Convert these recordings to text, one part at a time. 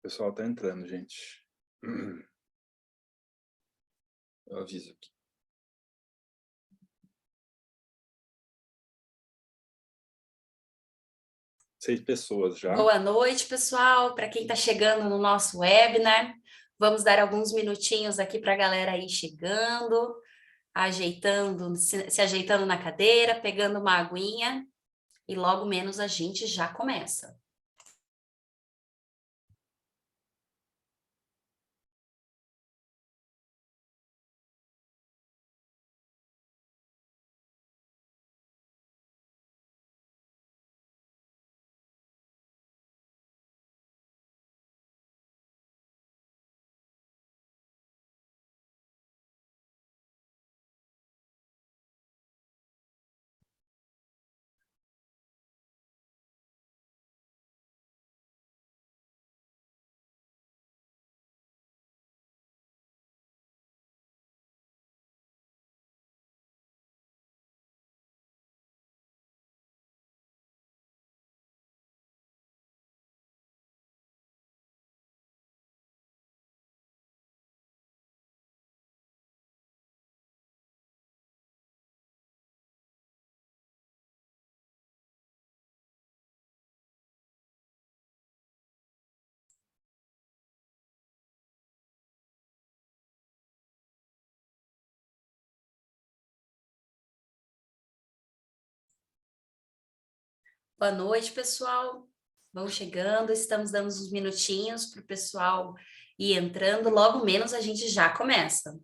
pessoal tá entrando, gente. Eu aviso aqui. Seis pessoas já. Boa noite, pessoal. Para quem está chegando no nosso webinar, vamos dar alguns minutinhos aqui para a galera ir chegando, se ajeitando na cadeira, pegando uma aguinha e logo menos a gente já começa. Boa noite, pessoal. Vão chegando, estamos dando uns minutinhos para o pessoal ir entrando, logo menos a gente já começa.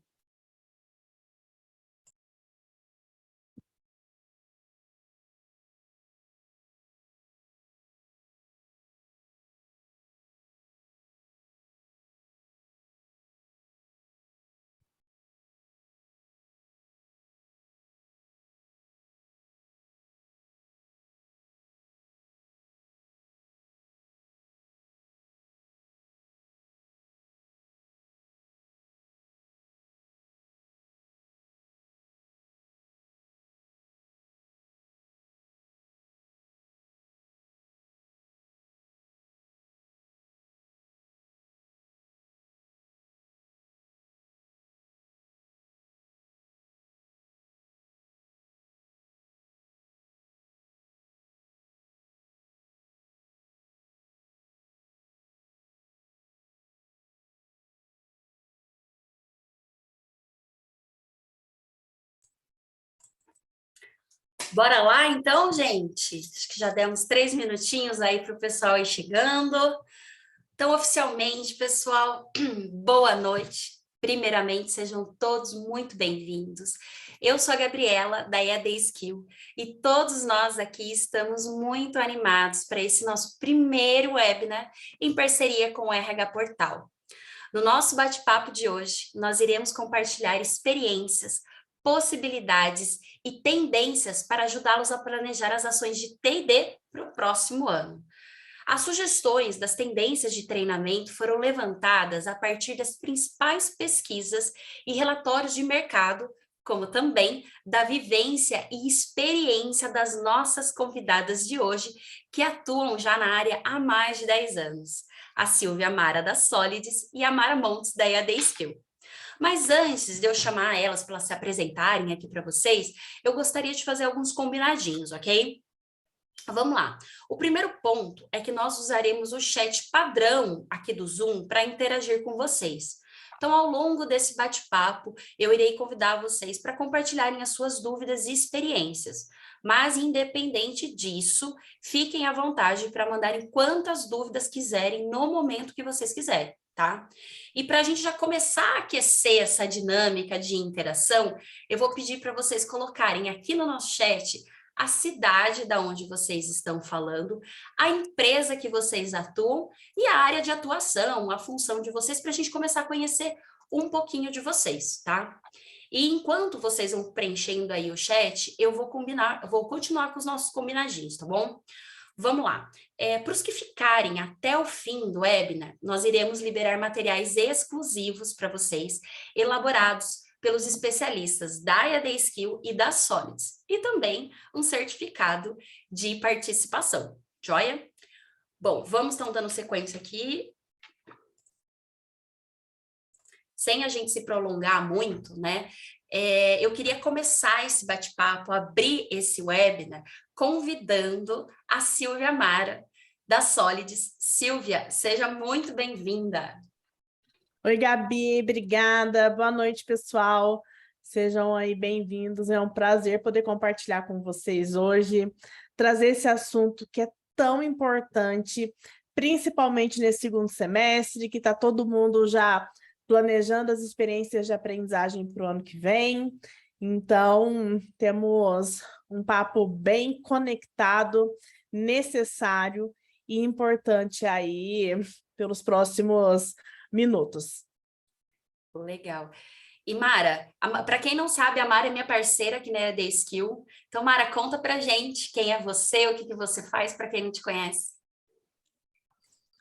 Bora lá, então, gente? Acho que já demos 3 minutinhos aí para o pessoal ir chegando. Então, oficialmente, pessoal, boa noite. Primeiramente, sejam todos muito bem-vindos. Eu sou a Gabriela, da EAD Skill, e todos nós aqui estamos muito animados para esse nosso primeiro webinar em parceria com o RH Portal. No nosso bate-papo de hoje, nós iremos compartilhar experiências, possibilidades e tendências para ajudá-los a planejar as ações de T&D para o próximo ano. As sugestões das tendências de treinamento foram levantadas a partir das principais pesquisas e relatórios de mercado, como também da vivência e experiência das nossas convidadas de hoje, que atuam já na área há mais de 10 anos. A Silvia Mara da Solids e a Mara Montes da EAD Skill. Mas antes de eu chamar elas para se apresentarem aqui para vocês, eu gostaria de fazer alguns combinadinhos, ok? Vamos lá. O primeiro ponto é que nós usaremos o chat padrão aqui do Zoom para interagir com vocês. Então, ao longo desse bate-papo, eu irei convidar vocês para compartilharem as suas dúvidas e experiências. Mas, independente disso, fiquem à vontade para mandarem quantas dúvidas quiserem no momento que vocês quiserem, tá? E para a gente já começar a aquecer essa dinâmica de interação, eu vou pedir para vocês colocarem aqui no nosso chat a cidade da onde vocês estão falando, a empresa que vocês atuam e a área de atuação, a função de vocês, para a gente começar a conhecer um pouquinho de vocês, tá? E enquanto vocês vão preenchendo aí o chat, eu vou continuar com os nossos combinadinhos, tá bom? Vamos lá. Para os que ficarem até o fim do webinar, nós iremos liberar materiais exclusivos para vocês, elaborados pelos especialistas da EAD Skill e da Solids, e também um certificado de participação, joia? Bom, vamos então dando sequência aqui. sem a gente se prolongar muito, né? Eu queria começar esse bate-papo, abrir esse webinar, convidando a Silvia Amara, da Solides. Silvia, seja muito bem-vinda. Oi, Gabi, obrigada. Boa noite, pessoal. Sejam aí bem-vindos. É um prazer poder compartilhar com vocês hoje, trazer esse assunto que é tão importante, principalmente nesse segundo semestre, que está todo mundo já planejando as experiências de aprendizagem para o ano que vem. Então, temos um papo bem conectado, necessário e importante aí pelos próximos minutos. Legal. E Mara, para quem não sabe, a Mara é minha parceira aqui na The Skill. Então, Mara, conta pra gente quem é você, o que que você faz, para quem não te conhece.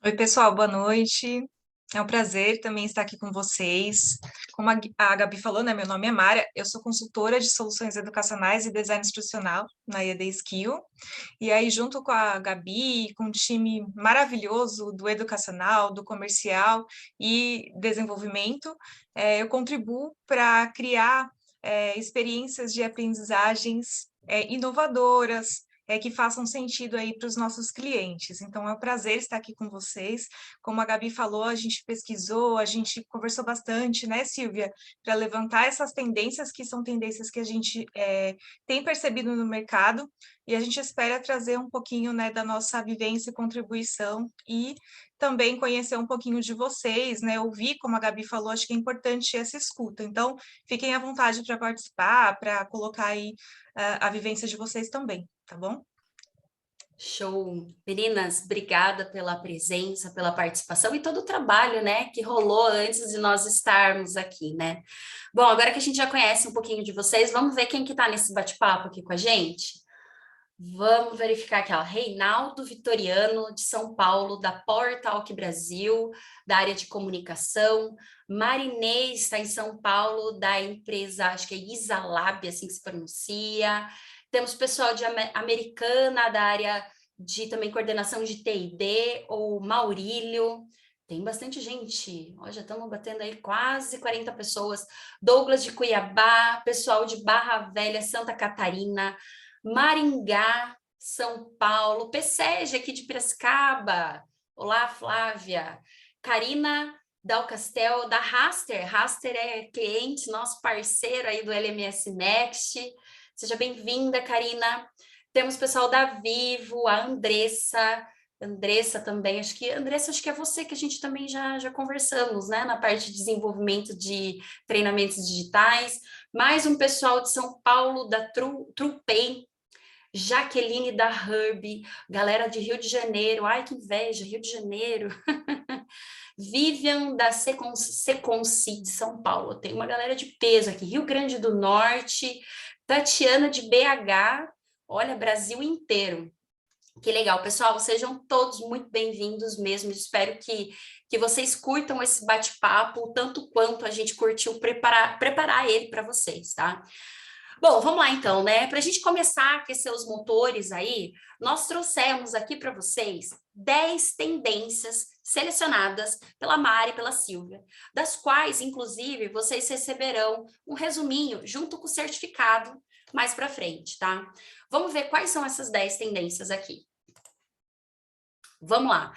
Oi, pessoal, boa noite. É um prazer também estar aqui com vocês. Como a Gabi falou, né, meu nome é Mara, eu sou consultora de soluções educacionais e design institucional na EAD Skill. E aí, junto com a Gabi, com um time maravilhoso do educacional, do comercial e desenvolvimento, eu contribuo para criar experiências de aprendizagens inovadoras, que façam sentido aí para os nossos clientes. Então, é um prazer estar aqui com vocês. Como a Gabi falou, a gente pesquisou, a gente conversou bastante, né, Silvia, para levantar essas tendências, que são tendências que a gente tem percebido no mercado, e a gente espera trazer um pouquinho, né, da nossa vivência e contribuição, e também conhecer um pouquinho de vocês, né, ouvir, como a Gabi falou, acho que é importante essa escuta. Então, fiquem à vontade para participar, para colocar aí a vivência de vocês também, tá bom? Show! Meninas, obrigada pela presença, pela participação e todo o trabalho, né, que rolou antes de nós estarmos aqui, né? Bom, agora que a gente já conhece um pouquinho de vocês, vamos ver quem que tá nesse bate-papo aqui com a gente? Vamos verificar aqui, ó, Reinaldo Vitoriano, de São Paulo, da Portalk Brasil, da área de comunicação. Marinês está em São Paulo, da empresa, acho que é Isalab, assim que se pronuncia. Temos pessoal de Americana, da área de também coordenação de TID, ou Maurílio. Tem bastante gente, ó, já estamos batendo aí quase 40 pessoas. Douglas de Cuiabá, pessoal de Barra Velha, Santa Catarina, Maringá, São Paulo, PSEG aqui de Piracicaba. Olá, Flávia. Karina Dal Castel, da Raster. Raster é cliente, nosso parceiro aí do LMS Next. Seja bem-vinda, Karina. Temos pessoal da Vivo, a Andressa também, acho que é você, que a gente também já conversamos, né, na parte de desenvolvimento de treinamentos digitais. Mais um pessoal de São Paulo, da TruePay, Jaqueline da Herb, galera de Rio de Janeiro, ai que inveja, Rio de Janeiro. Vivian da Seconci de São Paulo, tem uma galera de peso aqui, Rio Grande do Norte, Tatiana de BH, olha, Brasil inteiro. Que legal, pessoal, sejam todos muito bem-vindos mesmo, espero que vocês curtam esse bate-papo, tanto quanto a gente curtiu preparar ele para vocês, tá? Bom, vamos lá então, né? Para a gente começar a aquecer os motores aí, nós trouxemos aqui para vocês 10 tendências selecionadas pela Mari e pela Silvia, das quais, inclusive, vocês receberão um resuminho junto com o certificado mais para frente, tá? Vamos ver quais são essas 10 tendências aqui. Vamos lá.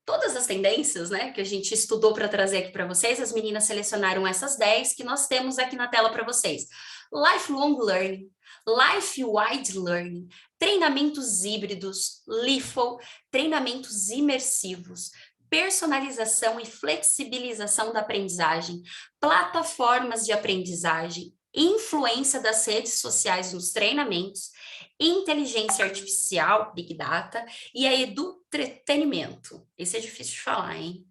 Todas as tendências, né, que a gente estudou para trazer aqui para vocês, as meninas selecionaram essas 10 que nós temos aqui na tela para vocês. Lifelong Learning, Life-Wide Learning, treinamentos híbridos, LIFO, treinamentos imersivos, personalização e flexibilização da aprendizagem, plataformas de aprendizagem, influência das redes sociais nos treinamentos, inteligência artificial, Big Data, e a edutretenimento. Esse é difícil de falar, hein?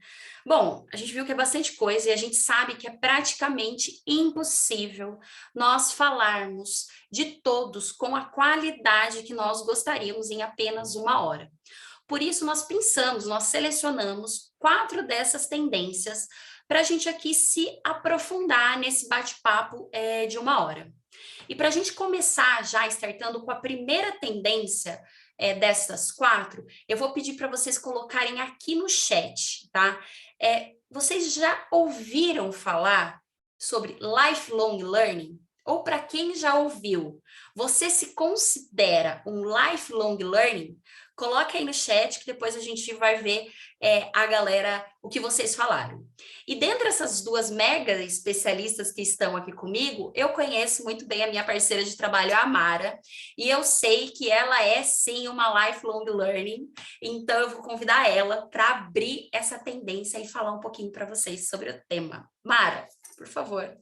Bom, a gente viu que é bastante coisa e a gente sabe que é praticamente impossível nós falarmos de todos com a qualidade que nós gostaríamos em apenas uma hora. Por isso, nós selecionamos 4 dessas tendências para a gente aqui se aprofundar nesse bate-papo de uma hora. E para a gente começar já startando com a primeira tendência, dessas 4, eu vou pedir para vocês colocarem aqui no chat, tá? Vocês já ouviram falar sobre lifelong learning? Ou para quem já ouviu, você se considera um lifelong learning? Coloque aí no chat que depois a gente vai ver a galera, o que vocês falaram. E dentre essas 2 mega especialistas que estão aqui comigo, eu conheço muito bem a minha parceira de trabalho, a Mara, e eu sei que ela é sim uma lifelong learning, então eu vou convidar ela para abrir essa tendência e falar um pouquinho para vocês sobre o tema. Mara, por favor.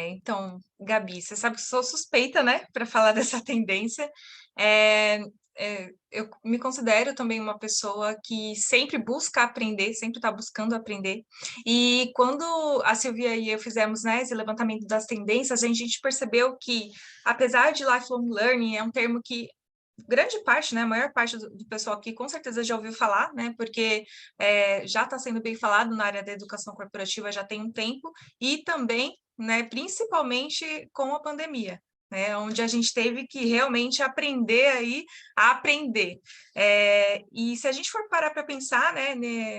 Então, Gabi, você sabe que eu sou suspeita, né, para falar dessa tendência. Eu me considero também uma pessoa que sempre busca aprender, sempre está buscando aprender. E quando a Silvia e eu fizemos, né, esse levantamento das tendências, a gente percebeu que, apesar de lifelong learning, é um termo que grande parte, né, a maior parte do pessoal aqui com certeza já ouviu falar, né, porque já está sendo bem falado na área da educação corporativa já tem um tempo, e também, né, principalmente com a pandemia, né, onde a gente teve que realmente aprender aí a aprender. E se a gente for parar para pensar, né,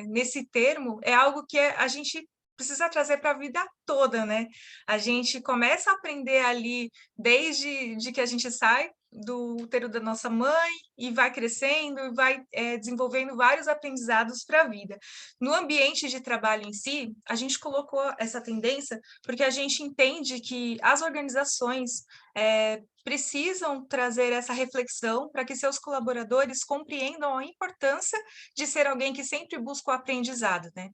nesse termo, é algo que a gente precisa trazer para a vida toda, né? A gente começa a aprender ali desde que a gente sai do útero da nossa mãe e vai crescendo e vai desenvolvendo vários aprendizados para a vida. No ambiente de trabalho em si, a gente colocou essa tendência porque a gente entende que as organizações precisam trazer essa reflexão para que seus colaboradores compreendam a importância de ser alguém que sempre busca o aprendizado, né?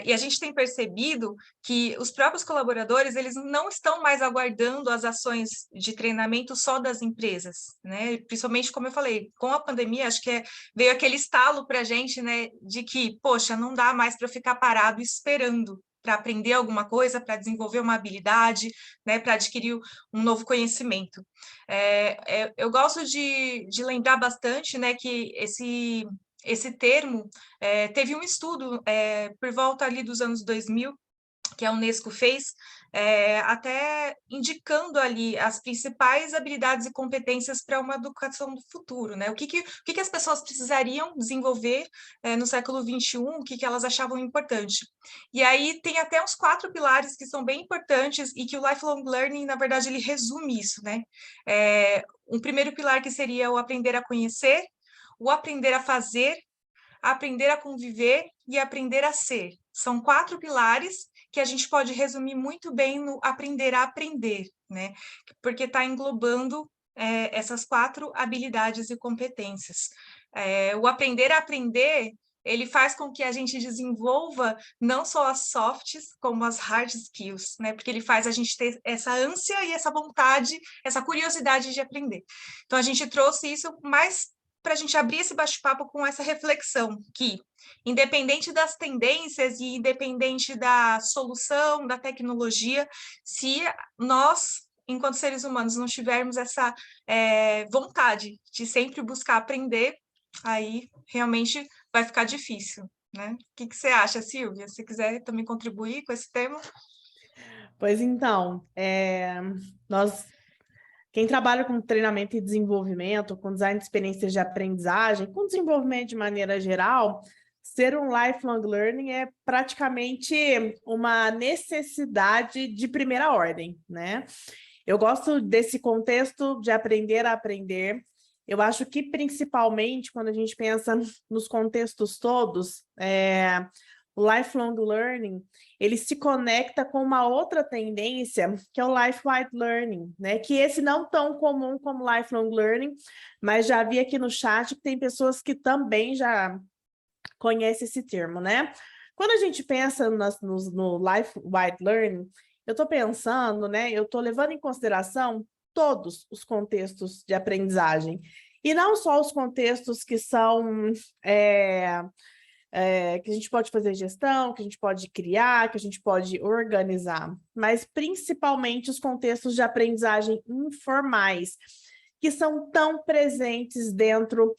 E a gente tem percebido que os próprios colaboradores, eles não estão mais aguardando as ações de treinamento só das empresas, né? Principalmente, como eu falei, com a pandemia, acho que veio aquele estalo para a gente, né, de que, poxa, não dá mais para ficar parado esperando para aprender alguma coisa, para desenvolver uma habilidade, né, para adquirir um novo conhecimento. Eu gosto de lembrar bastante, né, que esse termo teve um estudo por volta ali dos anos 2000, que a Unesco fez, até indicando ali as principais habilidades e competências para uma educação do futuro, né? O que as pessoas precisariam desenvolver no século XXI, o que elas achavam importante. E aí tem até uns 4 pilares que são bem importantes e que o lifelong learning, na verdade, ele resume isso, né? Um primeiro pilar que seria o aprender a conhecer, o aprender a fazer, aprender a conviver e aprender a ser. São 4 pilares que a gente pode resumir muito bem no aprender a aprender, né? Porque está englobando essas 4 habilidades e competências. O aprender a aprender, ele faz com que a gente desenvolva não só as softs, como as hard skills, né? Porque ele faz a gente ter essa ânsia e essa vontade, essa curiosidade de aprender. Então, a gente trouxe isso mais para a gente abrir esse bate-papo com essa reflexão, que, independente das tendências e independente da solução, da tecnologia, se nós, enquanto seres humanos, não tivermos essa vontade de sempre buscar aprender, aí realmente vai ficar difícil, né? O que você acha, Silvia? Se quiser também contribuir com esse tema. Pois então, quem trabalha com treinamento e desenvolvimento, com design de experiências de aprendizagem, com desenvolvimento de maneira geral, ser um lifelong learning é praticamente uma necessidade de primeira ordem, né? Eu gosto desse contexto de aprender a aprender. Eu acho que, principalmente, quando a gente pensa nos contextos todos, o lifelong learning, ele se conecta com uma outra tendência, que é o life-wide learning, né? Que esse não tão comum como lifelong learning, mas já vi aqui no chat que tem pessoas que também já conhecem esse termo, né? Quando a gente pensa no life-wide learning, eu estou pensando, né? Eu estou levando em consideração todos os contextos de aprendizagem, e não só os contextos que são... que a gente pode fazer gestão, que a gente pode criar, que a gente pode organizar, mas principalmente os contextos de aprendizagem informais, que são tão presentes dentro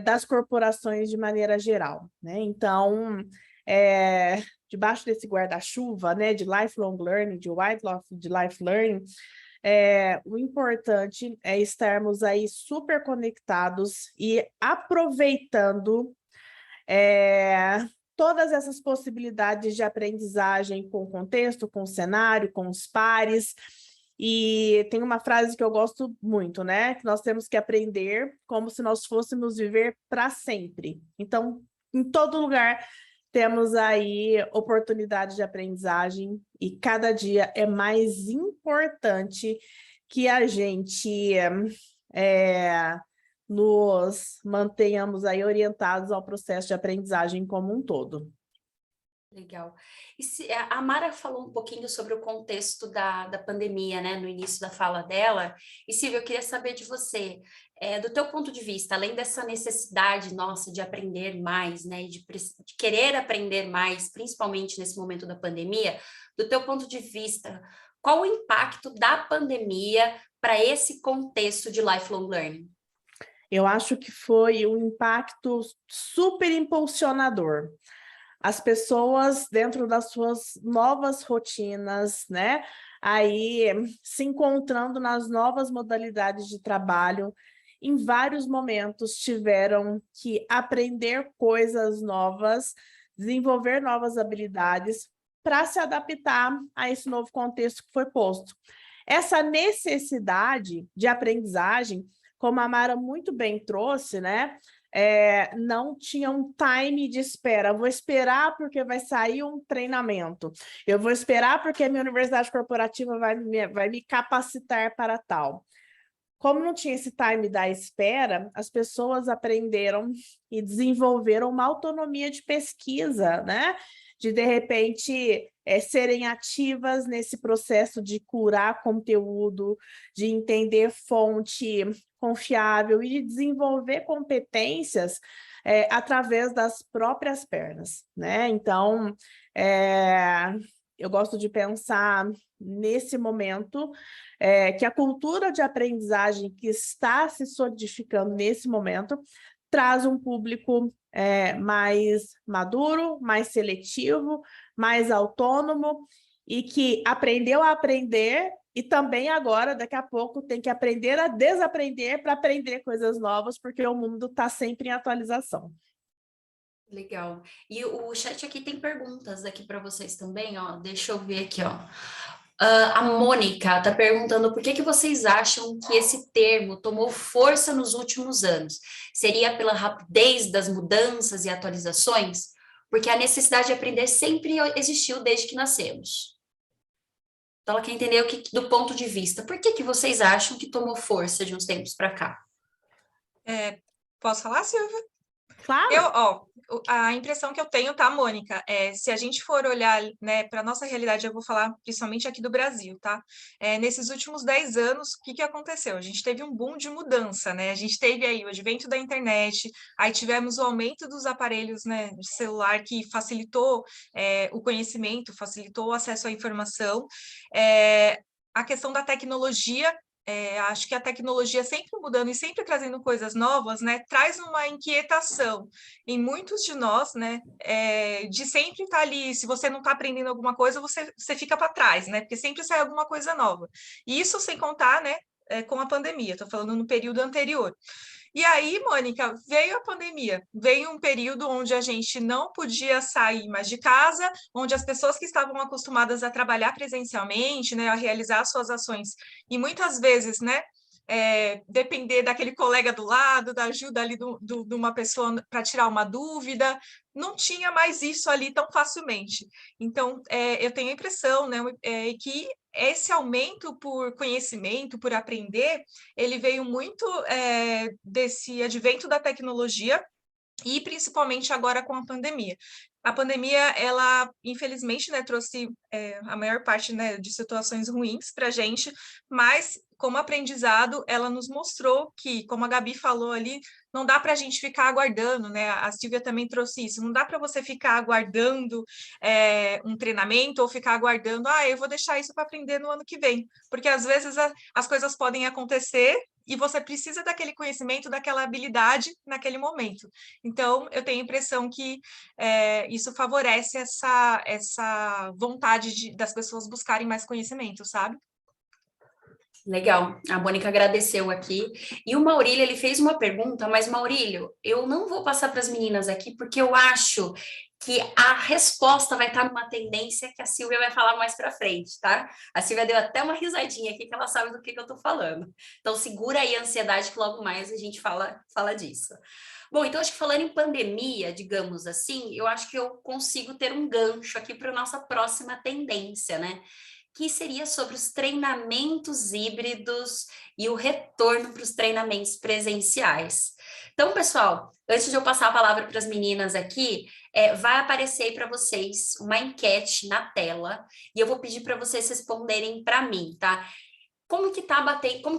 das corporações de maneira geral, né? Então, debaixo desse guarda-chuva, né, de lifelong learning, de life learning, o importante é estarmos aí super conectados e aproveitando todas essas possibilidades de aprendizagem com o contexto, com o cenário, com os pares. E tem uma frase que eu gosto muito, né? Que nós temos que aprender como se nós fôssemos viver para sempre. Então, em todo lugar temos aí oportunidade de aprendizagem e cada dia é mais importante que a gente nos mantenhamos aí orientados ao processo de aprendizagem como um todo. Legal. E a Mara falou um pouquinho sobre o contexto da pandemia, né, no início da fala dela. E Silvia, eu queria saber de você, do teu ponto de vista, além dessa necessidade nossa de aprender mais, né, de querer aprender mais, principalmente nesse momento da pandemia, do teu ponto de vista, qual o impacto da pandemia para esse contexto de lifelong learning? Eu acho que foi um impacto super impulsionador. As pessoas dentro das suas novas rotinas, né? Aí se encontrando nas novas modalidades de trabalho, em vários momentos tiveram que aprender coisas novas, desenvolver novas habilidades para se adaptar a esse novo contexto que foi posto. Essa necessidade de aprendizagem, como a Mara muito bem trouxe, né? Não tinha um time de espera. Vou esperar porque vai sair um treinamento. Eu vou esperar porque a minha universidade corporativa vai me capacitar para tal. Como não tinha esse time da espera, as pessoas aprenderam e desenvolveram uma autonomia de pesquisa, né? De repente, serem ativas nesse processo de curar conteúdo, de entender fonte confiável e de desenvolver competências através das próprias pernas, né? Então, eu gosto de pensar nesse momento que a cultura de aprendizagem que está se solidificando nesse momento traz um público mais maduro, mais seletivo, mais autônomo e que aprendeu a aprender e também agora, daqui a pouco, tem que aprender a desaprender para aprender coisas novas, porque o mundo está sempre em atualização. Legal. E o chat aqui tem perguntas aqui para vocês também, ó. Deixa eu ver aqui, ó. A Mônica está perguntando por que vocês acham que esse termo tomou força nos últimos anos? Seria pela rapidez das mudanças e atualizações? Porque a necessidade de aprender sempre existiu desde que nascemos. Então, ela quer entender do ponto de vista. Por que vocês acham que tomou força de uns tempos para cá? Posso falar, Silvia? Claro. A impressão que eu tenho, tá, Mônica, se a gente for olhar, né, para a nossa realidade, eu vou falar principalmente aqui do Brasil, tá? Nesses últimos 10 anos, o que aconteceu? A gente teve um boom de mudança, né? A gente teve aí o advento da internet, aí tivemos o aumento dos aparelhos, né, de celular que facilitou o conhecimento, facilitou o acesso à informação, a questão da tecnologia. Acho que a tecnologia sempre mudando e sempre trazendo coisas novas, né, traz uma inquietação em muitos de nós, né, de sempre estar ali, se você não está aprendendo alguma coisa, você fica para trás, né, porque sempre sai alguma coisa nova. E isso sem contar, né, com a pandemia, estou falando no período anterior. E aí, Mônica, veio a pandemia, veio um período onde a gente não podia sair mais de casa, onde as pessoas que estavam acostumadas a trabalhar presencialmente, né, a realizar suas ações, e muitas vezes, né, depender daquele colega do lado, da ajuda ali de uma pessoa para tirar uma dúvida, não tinha mais isso ali tão facilmente. Então, eu tenho a impressão, né, que esse aumento por conhecimento, por aprender, ele veio muito desse advento da tecnologia e principalmente agora com a pandemia. A pandemia, ela, infelizmente, né, trouxe a maior parte, né, de situações ruins para a gente, mas, como aprendizado, ela nos mostrou que, como a Gabi falou ali, não dá para a gente ficar aguardando, né? A Silvia também trouxe isso, não dá para você ficar aguardando um treinamento ou ficar aguardando, eu vou deixar isso para aprender no ano que vem, porque às vezes as coisas podem acontecer e você precisa daquele conhecimento, daquela habilidade naquele momento. Então, eu tenho a impressão que isso favorece essa vontade das pessoas buscarem mais conhecimento, sabe? Legal, a Mônica agradeceu aqui. E o Maurílio, ele fez uma pergunta, mas Maurílio, eu não vou passar para as meninas aqui, porque eu acho que a resposta vai estar numa tendência que a Silvia vai falar mais para frente, tá? A Silvia deu até uma risadinha aqui, que ela sabe do que eu estou falando. Então, segura aí a ansiedade, que logo mais a gente fala disso. Bom, então acho que falando em pandemia, digamos assim, eu acho que eu consigo ter um gancho aqui para a nossa próxima tendência, né? Que seria sobre os treinamentos híbridos e o retorno para os treinamentos presenciais. Então, pessoal, antes de eu passar a palavra para as meninas aqui, vai aparecer aí para vocês uma enquete na tela e eu vou pedir para vocês responderem para mim, tá? Como que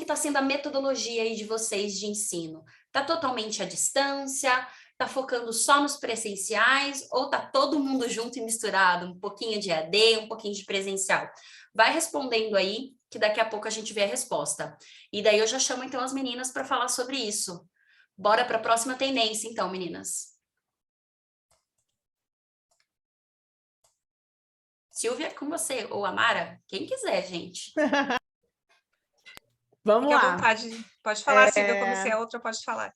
tá sendo a metodologia aí de vocês de ensino? Tá totalmente à distância? Tá focando só nos presenciais ou tá todo mundo junto e misturado? Um pouquinho de EAD, um pouquinho de presencial? Vai respondendo aí, que daqui a pouco a gente vê a resposta. E daí eu já chamo então as meninas para falar sobre isso. Bora para a próxima tendência, então, meninas. Silvia, com você, ou Amara, quem quiser, gente. Vamos Fique à lá. vontade, pode falar, Silvia, eu comecei a outra, pode falar.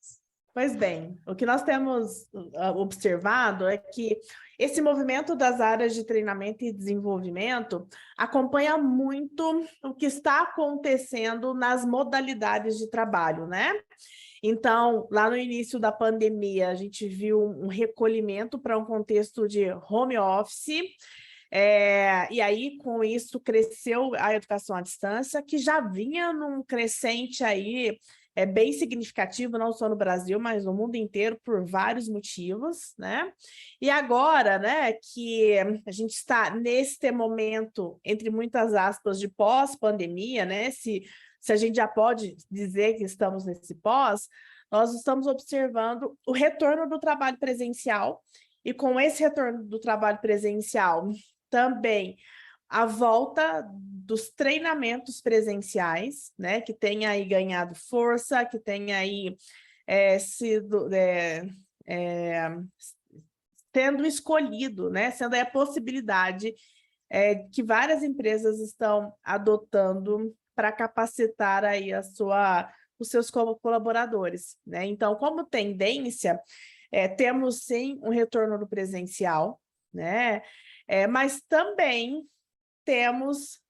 Pois bem, o que nós temos observado é que esse movimento das áreas de treinamento e desenvolvimento acompanha muito o que está acontecendo nas modalidades de trabalho, né? Então, lá no início da pandemia, a gente viu um recolhimento para um contexto de home office, e aí, com isso, cresceu a educação à distância, que já vinha num crescente aí, bem significativo, não só no Brasil, mas no mundo inteiro, por vários motivos, né? E agora, né, que a gente está neste momento, entre muitas aspas, de pós-pandemia, né? Se a gente já pode dizer que estamos nesse pós, nós estamos observando o retorno do trabalho presencial, e com esse retorno do trabalho presencial, também a volta dos treinamentos presenciais, né, que tem aí ganhado força, que tem aí sido tendo escolhido, né, sendo aí a possibilidade que várias empresas estão adotando para capacitar aí os seus colaboradores, né? Então, como tendência, temos sim um retorno do presencial, né? Mas também temos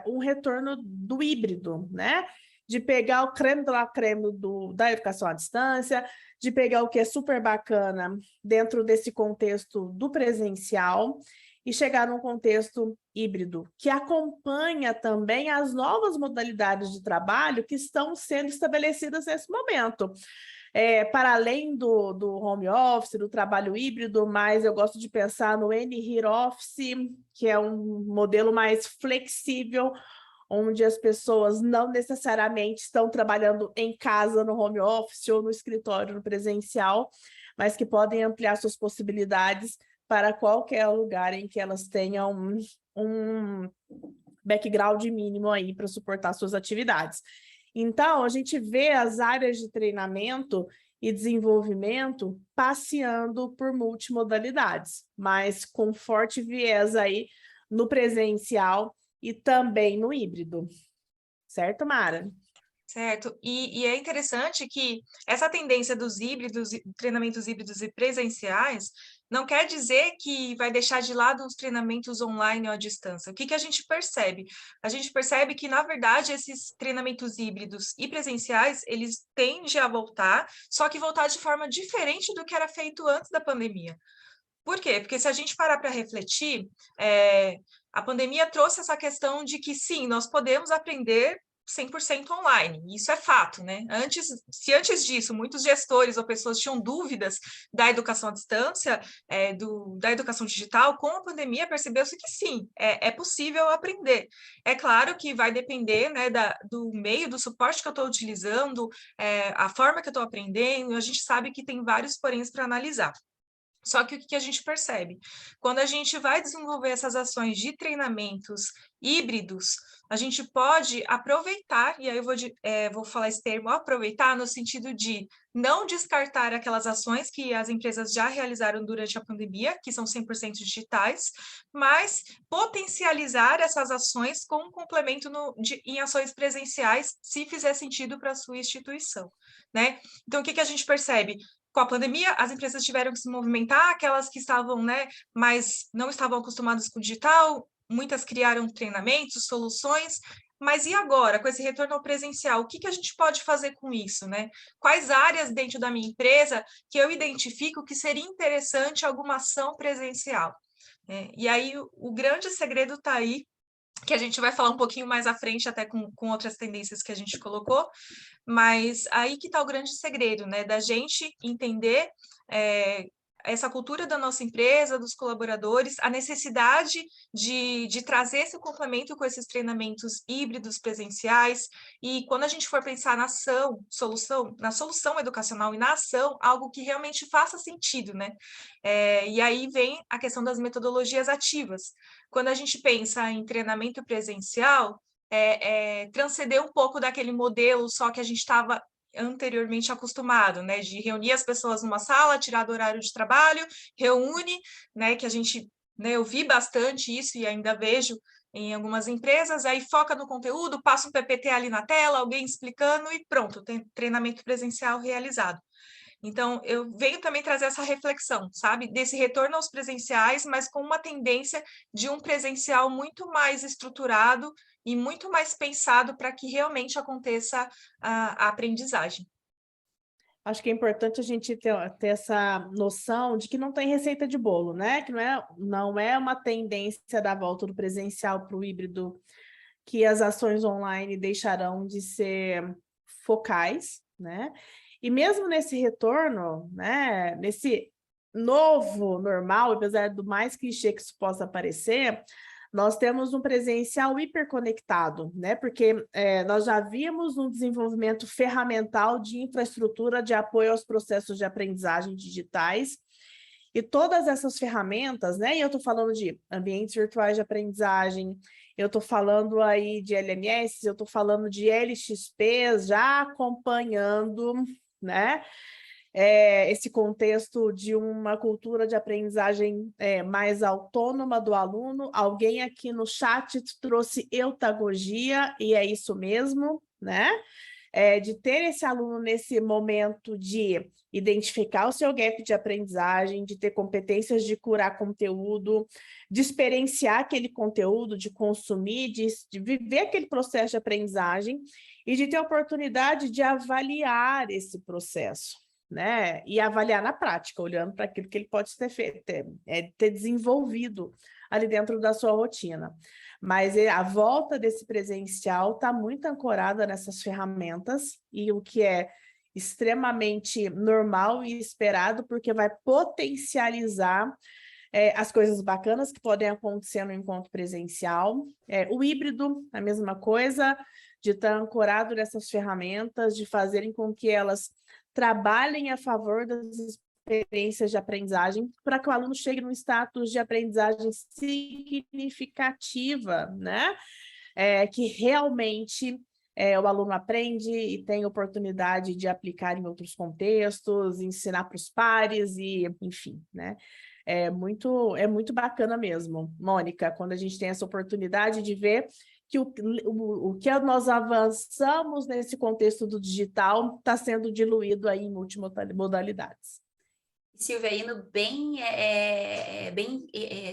um retorno do híbrido, né? De pegar o creme de la creme da educação à distância, de pegar o que é super bacana dentro desse contexto do presencial e chegar num contexto híbrido, que acompanha também as novas modalidades de trabalho que estão sendo estabelecidas nesse momento. Para além do home office, do trabalho híbrido, mas eu gosto de pensar no N-Hit Office, que é um modelo mais flexível, onde as pessoas não necessariamente estão trabalhando em casa, no home office ou no escritório, no presencial, mas que podem ampliar suas possibilidades para qualquer lugar em que elas tenham um background mínimo aí para suportar suas atividades. Então, a gente vê as áreas de treinamento e desenvolvimento passeando por multimodalidades, mas com forte viés aí no presencial e também no híbrido. Certo, Mara? Certo, e é interessante que essa tendência dos híbridos, treinamentos híbridos e presenciais, não quer dizer que vai deixar de lado os treinamentos online ou à distância. O que a gente percebe? A gente percebe que, na verdade, esses treinamentos híbridos e presenciais, eles tendem a voltar, só que voltar de forma diferente do que era feito antes da pandemia. Por quê? Porque se a gente parar para refletir, a pandemia trouxe essa questão de que, sim, nós podemos aprender 100% online, isso é fato, né? Se antes disso muitos gestores ou pessoas tinham dúvidas da educação à distância, da educação digital, com a pandemia percebeu-se que sim, é possível aprender. É claro que vai depender, né, do meio, do suporte que eu estou utilizando, a forma que eu estou aprendendo, a gente sabe que tem vários poréns para analisar. Só que o que a gente percebe? Quando a gente vai desenvolver essas ações de treinamentos híbridos, a gente pode aproveitar, e aí eu vou falar esse termo, aproveitar no sentido de não descartar aquelas ações que as empresas já realizaram durante a pandemia, que são 100% digitais, mas potencializar essas ações com um complemento em ações presenciais, se fizer sentido para a sua instituição, né? Então, o que a gente percebe? Com a pandemia, as empresas tiveram que se movimentar, aquelas que estavam, né, mas não estavam acostumadas com o digital, muitas criaram treinamentos, soluções, mas e agora, com esse retorno ao presencial, o que a gente pode fazer com isso, né? Quais áreas dentro da minha empresa que eu identifico que seria interessante alguma ação presencial? E aí, o grande segredo está aí, que a gente vai falar um pouquinho mais à frente, até com outras tendências que a gente colocou, mas aí que está o grande segredo, né? Da gente entender essa cultura da nossa empresa, dos colaboradores, a necessidade de trazer esse complemento com esses treinamentos híbridos presenciais, e quando a gente for pensar na solução educacional e na ação, algo que realmente faça sentido, né? E aí vem a questão das metodologias ativas. Quando a gente pensa em treinamento presencial, transcender um pouco daquele modelo só que a gente estava anteriormente acostumado, né, de reunir as pessoas numa sala, tirar do horário de trabalho, reúne, né, que a gente, né, eu vi bastante isso e ainda vejo em algumas empresas, aí foca no conteúdo, passa um PPT ali na tela, alguém explicando e pronto, tem treinamento presencial realizado. Então, eu venho também trazer essa reflexão, sabe, desse retorno aos presenciais, mas com uma tendência de um presencial muito mais estruturado e muito mais pensado para que realmente aconteça a aprendizagem. Acho que é importante a gente ter essa noção de que não tem receita de bolo, né? Que não é uma tendência da volta do presencial para o híbrido que as ações online deixarão de ser focais, né? E mesmo nesse retorno, né, nesse novo normal, apesar do mais clichê que isso possa parecer, nós temos um presencial hiperconectado, né? Porque nós já vimos um desenvolvimento ferramental de infraestrutura de apoio aos processos de aprendizagem digitais, e todas essas ferramentas, né? E eu estou falando de ambientes virtuais de aprendizagem, eu estou falando aí de LMS, eu estou falando de LXPs, já acompanhando, né? Esse contexto de uma cultura de aprendizagem mais autônoma do aluno. Alguém aqui no chat trouxe eutagogia, e é isso mesmo, né? De ter esse aluno nesse momento de identificar o seu gap de aprendizagem, de ter competências de curar conteúdo, de experienciar aquele conteúdo, de consumir, de viver aquele processo de aprendizagem e de ter a oportunidade de avaliar esse processo, né? E avaliar na prática, olhando para aquilo que ele pode ter desenvolvido ali dentro da sua rotina. Mas a volta desse presencial está muito ancorada nessas ferramentas, e o que é extremamente normal e esperado, porque vai potencializar as coisas bacanas que podem acontecer no encontro presencial. O híbrido, a mesma coisa, de estar ancorado nessas ferramentas, de fazerem com que elas trabalhem a favor das experiências de aprendizagem, para que o aluno chegue num status de aprendizagem significativa, né? Que realmente o aluno aprende e tem oportunidade de aplicar em outros contextos, ensinar para os pares e, enfim, né? É muito bacana mesmo, Mônica, quando a gente tem essa oportunidade de ver que o que nós avançamos nesse contexto do digital está sendo diluído aí em multimodalidades. Silvia, indo bem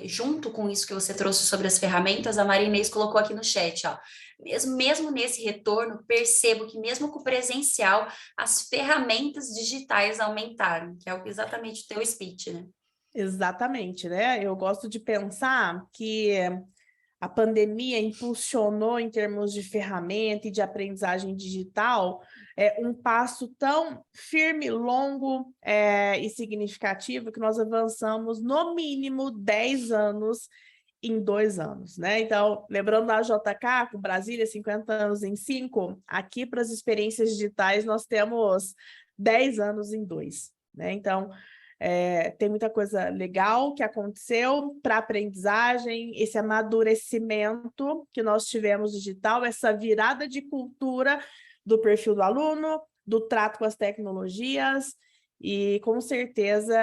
junto com isso que você trouxe sobre as ferramentas, a Maria Inês colocou aqui no chat, ó. Mesmo nesse retorno, percebo que mesmo com o presencial, as ferramentas digitais aumentaram, que é exatamente o teu speech, né? Exatamente, né? Eu gosto de pensar que a pandemia impulsionou, em termos de ferramenta e de aprendizagem digital, um passo tão firme, longo e significativo, que nós avançamos no mínimo 10 anos em 2 anos, né? Então, lembrando da JK, com Brasília, 50 anos em 5, aqui para as experiências digitais nós temos 10 anos em 2, né? Então, Tem muita coisa legal que aconteceu para a aprendizagem, esse amadurecimento que nós tivemos digital, essa virada de cultura do perfil do aluno, do trato com as tecnologias, e com certeza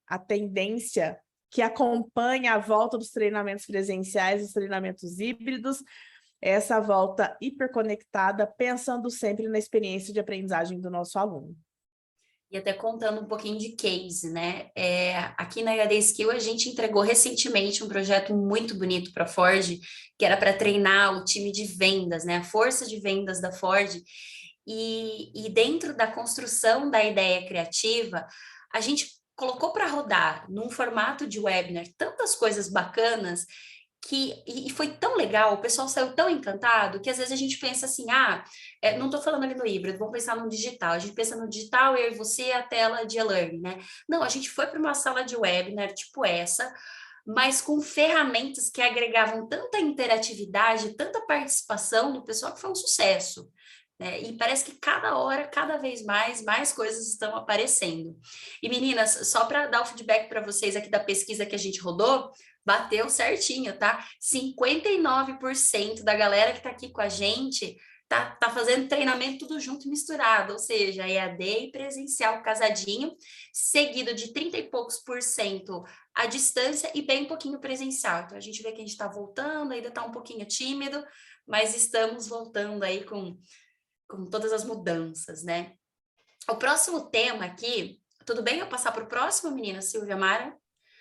a tendência que acompanha a volta dos treinamentos presenciais, dos treinamentos híbridos, é essa volta hiperconectada, pensando sempre na experiência de aprendizagem do nosso aluno. E até contando um pouquinho de case, né? Aqui na HD Skill, a gente entregou recentemente um projeto muito bonito para a Ford, que era para treinar o time de vendas, né? A força de vendas da Ford. E dentro da construção da ideia criativa, a gente colocou para rodar num formato de webinar tantas coisas bacanas e foi tão legal, o pessoal saiu tão encantado que às vezes a gente pensa assim, não estou falando ali no híbrido, vamos pensar no digital, a gente pensa no digital, eu e você, a tela de e-learning, né? Não, a gente foi para uma sala de webinar tipo essa, mas com ferramentas que agregavam tanta interatividade, tanta participação do pessoal, que foi um sucesso. E parece que cada hora, cada vez mais coisas estão aparecendo. E meninas, só para dar o feedback para vocês aqui da pesquisa que a gente rodou, bateu certinho, tá? 59% da galera que está aqui com a gente tá fazendo treinamento tudo junto e misturado, ou seja, EAD e presencial casadinho, seguido de 30 e poucos por cento à distância e bem pouquinho presencial. Então a gente vê que a gente está voltando, ainda está um pouquinho tímido, mas estamos voltando aí com todas as mudanças, né? O próximo tema aqui, tudo bem eu passar para o próximo, menina Silvia Mara?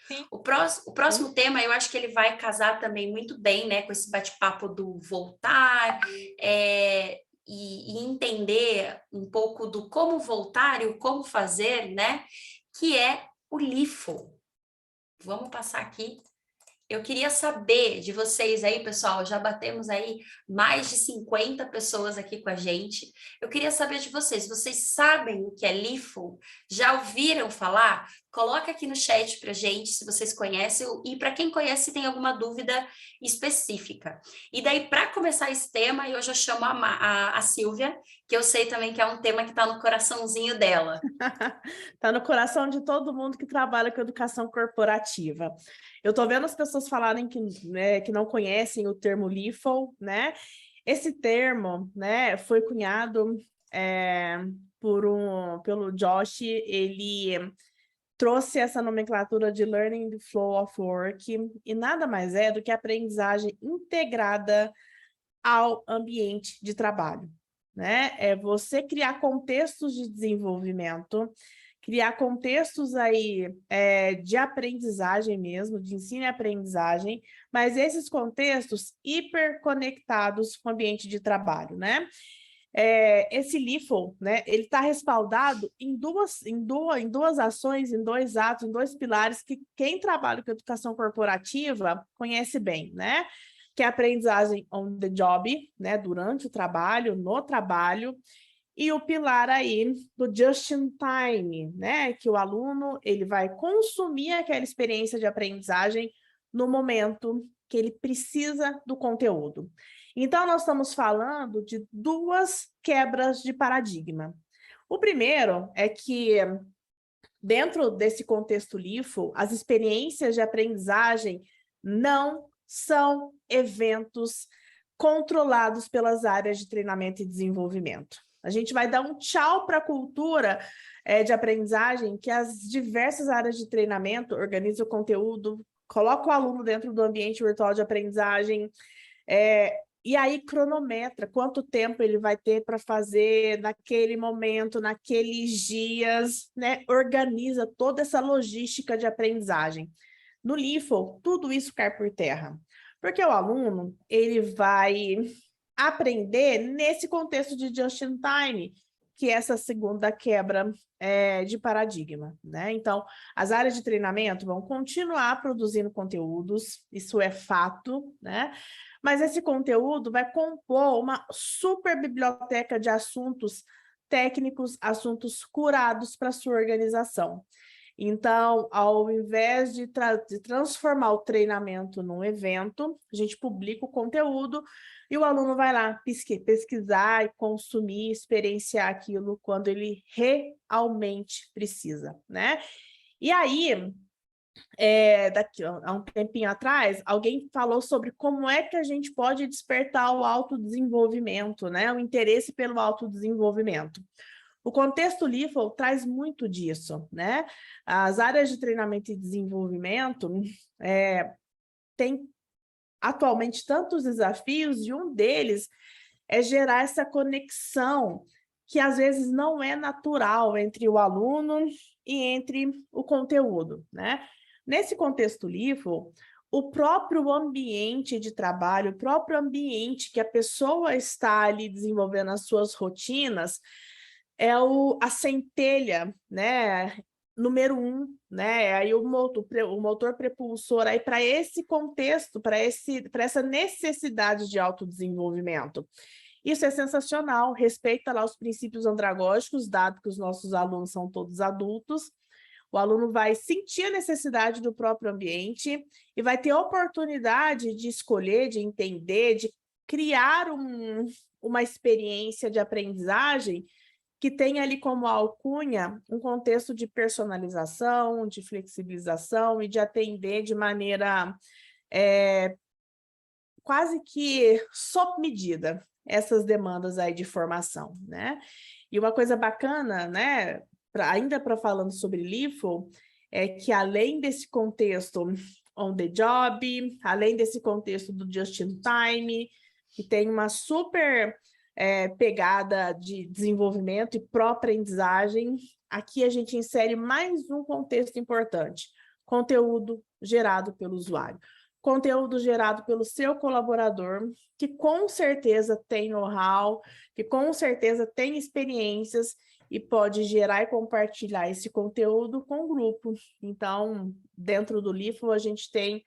Sim. O próximo tema, eu acho que ele vai casar também muito bem, né, com esse bate-papo do voltar, e entender um pouco do como voltar e o como fazer, né, que é o LIFO. Vamos passar aqui. Eu queria saber de vocês aí, pessoal, já batemos aí mais de 50 pessoas aqui com a gente. Eu queria saber de vocês sabem o que é LIFO? Já ouviram falar? Coloca aqui no chat pra gente se vocês conhecem e para quem conhece tem alguma dúvida específica. E daí, para começar esse tema, eu já chamo a Silvia, que eu sei também que é um tema que está no coraçãozinho dela. Está no coração de todo mundo que trabalha com educação corporativa. Eu estou vendo as pessoas falarem que não conhecem o termo LIFO, né? Esse termo, né, foi cunhado pelo Josh. Ele trouxe essa nomenclatura de Learning the Flow of Work, e nada mais é do que aprendizagem integrada ao ambiente de trabalho, né? É você criar contextos de desenvolvimento, criar contextos aí de aprendizagem mesmo, de ensino e aprendizagem, mas esses contextos hiperconectados com o ambiente de trabalho, né? Esse LIFO, né, ele está respaldado em duas ações, em dois atos, em dois pilares que quem trabalha com educação corporativa conhece bem, né? Que é a aprendizagem on the job, né, durante o trabalho, no trabalho, e o pilar aí do just in time, né, que o aluno ele vai consumir aquela experiência de aprendizagem no momento que ele precisa do conteúdo. Então, nós estamos falando de duas quebras de paradigma. O primeiro é que, dentro desse contexto LIFO, as experiências de aprendizagem não são eventos controlados pelas áreas de treinamento e desenvolvimento. A gente vai dar um tchau para a cultura de aprendizagem que as diversas áreas de treinamento organizam o conteúdo, colocam o aluno dentro do ambiente virtual de aprendizagem, e aí cronometra quanto tempo ele vai ter para fazer naquele momento, naqueles dias, né? Organiza toda essa logística de aprendizagem. No LIFO, tudo isso cai por terra, porque o aluno ele vai aprender nesse contexto de just in time, que é essa segunda quebra de paradigma, né? Então, as áreas de treinamento vão continuar produzindo conteúdos, isso é fato, né? Mas esse conteúdo vai compor uma super biblioteca de assuntos técnicos, assuntos curados para sua organização. Então, ao invés de transformar o treinamento num evento, a gente publica o conteúdo e o aluno vai lá pesquisar e consumir, experienciar aquilo quando ele realmente precisa, né? E aí, há um tempinho atrás, alguém falou sobre como é que a gente pode despertar o autodesenvolvimento, né? O interesse pelo autodesenvolvimento. O contexto LIFO traz muito disso, né? As áreas de treinamento e desenvolvimento têm atualmente tantos desafios e um deles é gerar essa conexão que às vezes não é natural entre o aluno e entre o conteúdo, né? Nesse contexto LIFO, o próprio ambiente de trabalho, o próprio ambiente que a pessoa está ali desenvolvendo as suas rotinas, é a centelha, né? Número 1, né? Aí o motor propulsor aí para esse contexto, para essa necessidade de autodesenvolvimento. Isso é sensacional, respeita lá os princípios andragógicos, dado que os nossos alunos são todos adultos. O aluno vai sentir a necessidade do próprio ambiente e vai ter a oportunidade de escolher, de entender, de criar uma experiência de aprendizagem que tem ali como alcunha um contexto de personalização, de flexibilização e de atender de maneira quase que sob medida essas demandas aí de formação, né? E uma coisa bacana, né, ainda para falando sobre LIFO, é que além desse contexto on the job, além desse contexto do just in time, que tem uma super pegada de desenvolvimento e pró-aprendizagem, aqui a gente insere mais um contexto importante: conteúdo gerado pelo usuário. Conteúdo gerado pelo seu colaborador, que com certeza tem know-how, que com certeza tem experiências e pode gerar e compartilhar esse conteúdo com o grupo. Então, dentro do LIFO, a gente tem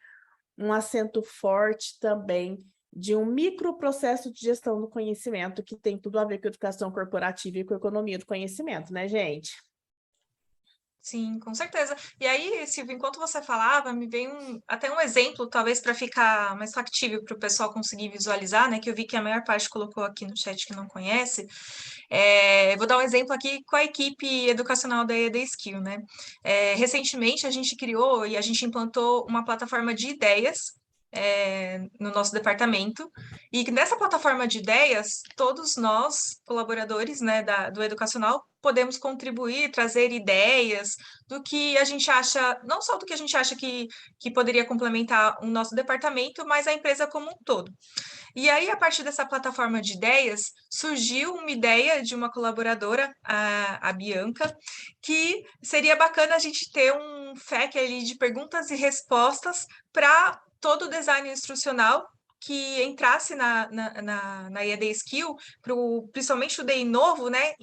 um acento forte também de um microprocesso de gestão do conhecimento, que tem tudo a ver com educação corporativa e com economia do conhecimento, né, gente? Sim, com certeza. E aí, Silvia, enquanto você falava, me veio até um exemplo, talvez para ficar mais factível para o pessoal conseguir visualizar, né? Que eu vi que a maior parte colocou aqui no chat que não conhece. Vou dar um exemplo aqui com a equipe educacional da EAD Skill, né? Recentemente a gente criou e a gente implantou uma plataforma de ideias no nosso departamento, e nessa plataforma de ideias, todos nós, colaboradores, né, do educacional, podemos contribuir, trazer ideias do que a gente acha, não só do que a gente acha que poderia complementar o nosso departamento, mas a empresa como um todo. E aí, a partir dessa plataforma de ideias, surgiu uma ideia de uma colaboradora, a Bianca, que seria bacana a gente ter um FAQ ali de perguntas e respostas para todo o design instrucional que entrasse na EAD Skill, principalmente o DI novo, né,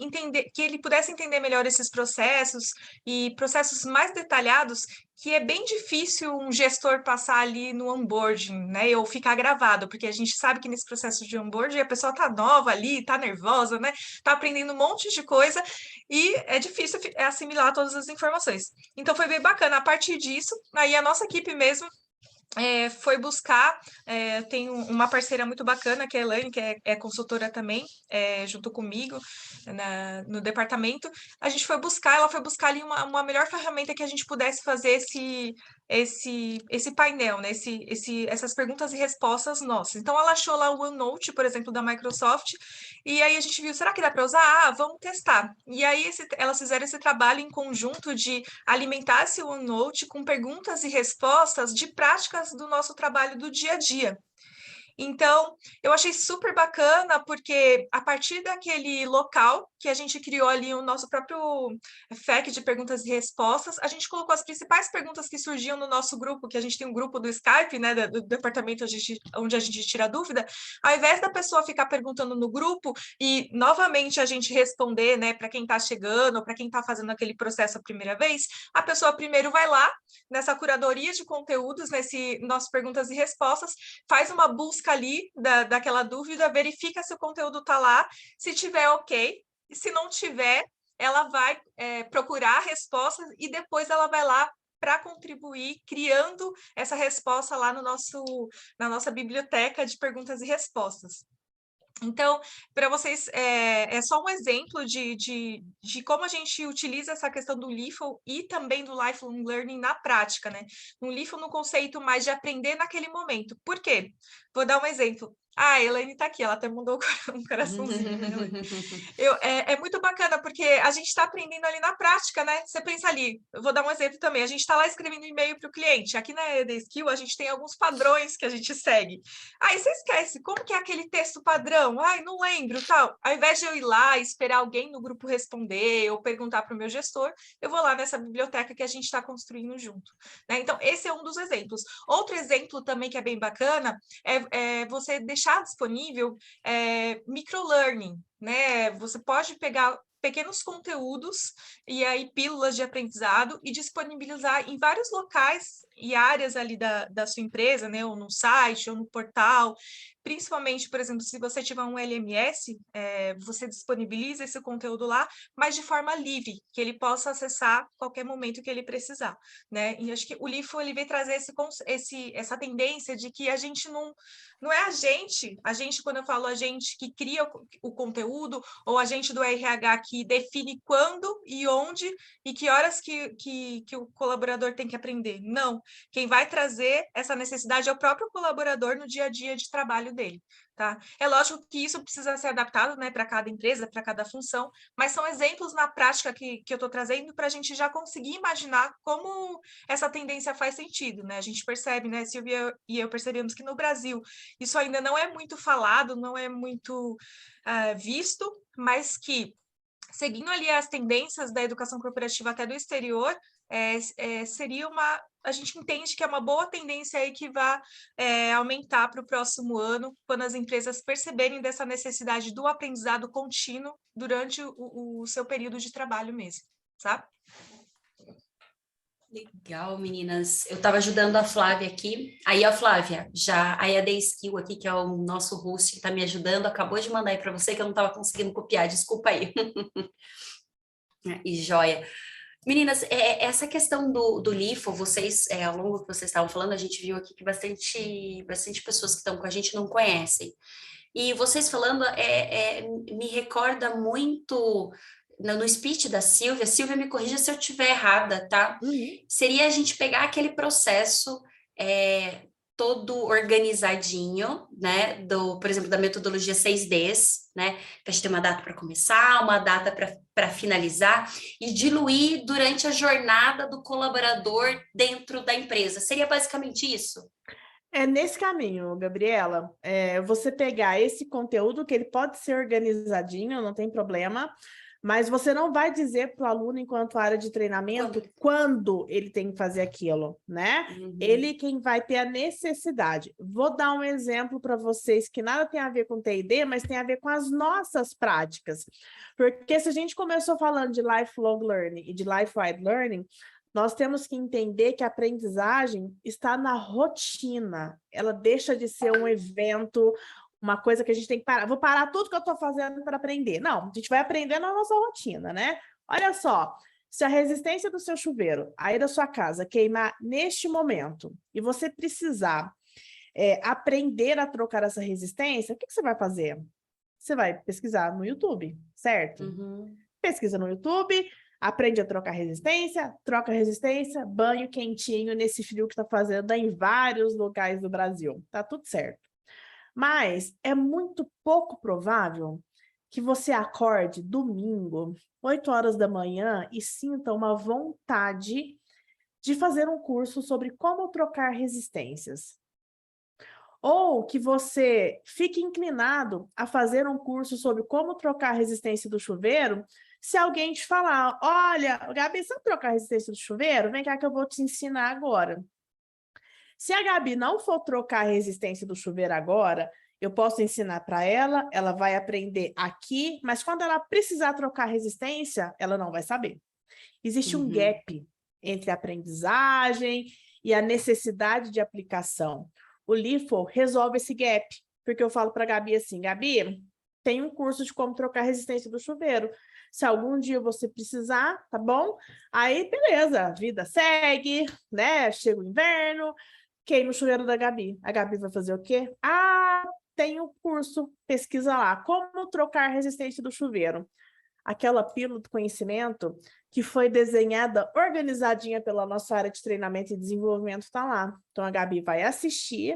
que ele pudesse entender melhor esses processos e processos mais detalhados, que é bem difícil um gestor passar ali no onboarding, né, ou ficar gravado, porque a gente sabe que nesse processo de onboarding a pessoa tá nova ali, tá nervosa, né, tá aprendendo um monte de coisa e é difícil assimilar todas as informações. Então foi bem bacana. A partir disso, aí a nossa equipe mesmo foi buscar, tem uma parceira muito bacana, que é a Elaine, que é consultora também, junto comigo no departamento. Ela foi buscar ali uma melhor ferramenta que a gente pudesse fazer esse painel, né? Essas perguntas e respostas nossas. Então, ela achou lá o OneNote, por exemplo, da Microsoft, e aí a gente viu, será que dá para usar? Ah, vamos testar. E aí elas fizeram esse trabalho em conjunto de alimentar esse OneNote com perguntas e respostas de práticas do nosso trabalho do dia a dia. Então, eu achei super bacana, porque a partir daquele local que a gente criou ali o nosso próprio FAQ de perguntas e respostas, a gente colocou as principais perguntas que surgiam no nosso grupo, que a gente tem um grupo do Skype, né, do departamento onde a gente tira dúvida. Ao invés da pessoa ficar perguntando no grupo e novamente a gente responder, né, para quem está chegando, para quem está fazendo aquele processo a primeira vez, a pessoa primeiro vai lá nessa curadoria de conteúdos, nesse nossas perguntas e respostas, faz uma busca ali daquela dúvida, verifica se o conteúdo está lá, se tiver ok, e se não tiver, ela vai procurar respostas e depois ela vai lá para contribuir, criando essa resposta lá na nossa biblioteca de perguntas e respostas. Então, para vocês, é só um exemplo de como a gente utiliza essa questão do LIFO e também do Lifelong Learning na prática, né? No LIFO, no conceito mais de aprender naquele momento. Por quê? Vou dar um exemplo. A Elaine está aqui, ela até mandou um coraçãozinho, né, Elaine? É muito bacana, porque a gente está aprendendo ali na prática, né? Você pensa ali, eu vou dar um exemplo também, a gente está lá escrevendo e-mail para o cliente. Aqui na ED Skill, a gente tem alguns padrões que a gente segue. Aí você esquece, como que é aquele texto padrão? Ai, não lembro, tal. Ao invés de eu ir lá e esperar alguém no grupo responder ou perguntar para o meu gestor, eu vou lá nessa biblioteca que a gente está construindo junto, né? Então, esse é um dos exemplos. Outro exemplo também que é bem bacana é você deixar disponível microlearning, né? Você pode pegar pequenos conteúdos e aí pílulas de aprendizado e disponibilizar em vários locais e áreas ali da sua empresa, né? Ou no site, ou no portal. Principalmente, por exemplo, se você tiver um LMS, você disponibiliza esse conteúdo lá, mas de forma livre, que ele possa acessar a qualquer momento que ele precisar, né? E acho que o LIFO ele vem trazer essa tendência de que a gente não é a gente, quando eu falo a gente que cria o conteúdo, ou a gente do RH que define quando e onde e que horas que o colaborador tem que aprender. Não, quem vai trazer essa necessidade é o próprio colaborador no dia a dia de trabalho dele, tá? É lógico que isso precisa ser adaptado, né, para cada empresa, para cada função, mas são exemplos na prática que eu estou trazendo para a gente já conseguir imaginar como essa tendência faz sentido, né? A gente percebe, né, Silvia e eu percebemos que no Brasil isso ainda não é muito falado, não é muito visto, mas que, seguindo ali as tendências da educação corporativa até do exterior, seria a gente entende que é uma boa tendência aí que vai aumentar para o próximo ano, quando as empresas perceberem dessa necessidade do aprendizado contínuo durante o seu período de trabalho mesmo, sabe? Legal, meninas. Eu estava ajudando a Flávia aqui. Aí, a Flávia, já a EAD Skill aqui, que é o nosso host que está me ajudando, acabou de mandar aí para você que eu não estava conseguindo copiar, desculpa aí. E joia. Meninas, essa questão do LIFO, vocês, ao longo que vocês estavam falando, a gente viu aqui que bastante pessoas que estão com a gente não conhecem. E vocês falando, me recorda muito no speech da Silvia. Silvia, me corrija se eu estiver errada, tá? Seria a gente pegar aquele processo todo organizadinho, né? Por exemplo, da metodologia 6Ds, né? Que a gente tem uma data para começar, uma data para finalizar, e diluir durante a jornada do colaborador dentro da empresa. Seria basicamente isso? É nesse caminho, Gabriela, você pegar esse conteúdo, que ele pode ser organizadinho, não tem problema, mas você não vai dizer para o aluno, enquanto área de treinamento, quando ele tem que fazer aquilo, né? Ele quem vai ter a necessidade. Vou dar um exemplo para vocês que nada tem a ver com T&D, mas tem a ver com as nossas práticas. Porque se a gente começou falando de lifelong learning e de life-wide learning, nós temos que entender que a aprendizagem está na rotina. Ela deixa de ser um evento, uma coisa que a gente tem que parar. Vou parar tudo que eu estou fazendo para aprender. Não, a gente vai aprender na nossa rotina, né? Olha só, se a resistência do seu chuveiro, aí da sua casa, queimar neste momento, e você precisar aprender a trocar essa resistência, o que você vai fazer? Você vai pesquisar no YouTube, certo? Pesquisa no YouTube, aprende a trocar resistência, troca resistência, banho quentinho nesse frio que está fazendo em vários locais do Brasil. Tá tudo certo. Mas é muito pouco provável que você acorde domingo, 8 horas da manhã, e sinta uma vontade de fazer um curso sobre como trocar resistências. Ou que você fique inclinado a fazer um curso sobre como trocar a resistência do chuveiro, se alguém te falar, olha, Gabi, sabe trocar a resistência do chuveiro? Vem cá que eu vou te ensinar agora. Se a Gabi não for trocar a resistência do chuveiro agora, eu posso ensinar para ela, ela vai aprender aqui, mas quando ela precisar trocar a resistência, ela não vai saber. Existe um gap entre a aprendizagem e a necessidade de aplicação. O LIFO resolve esse gap, porque eu falo para a Gabi assim, Gabi, tem um curso de como trocar a resistência do chuveiro. Se algum dia você precisar, tá bom? Aí, beleza, a vida segue, né? Chega o inverno, queima o chuveiro da Gabi. A Gabi vai fazer o quê? Ah, tem o curso, pesquisa lá. Como trocar a resistência do chuveiro? Aquela pílula do conhecimento que foi desenhada, organizadinha pela nossa área de treinamento e desenvolvimento está lá. Então, a Gabi vai assistir,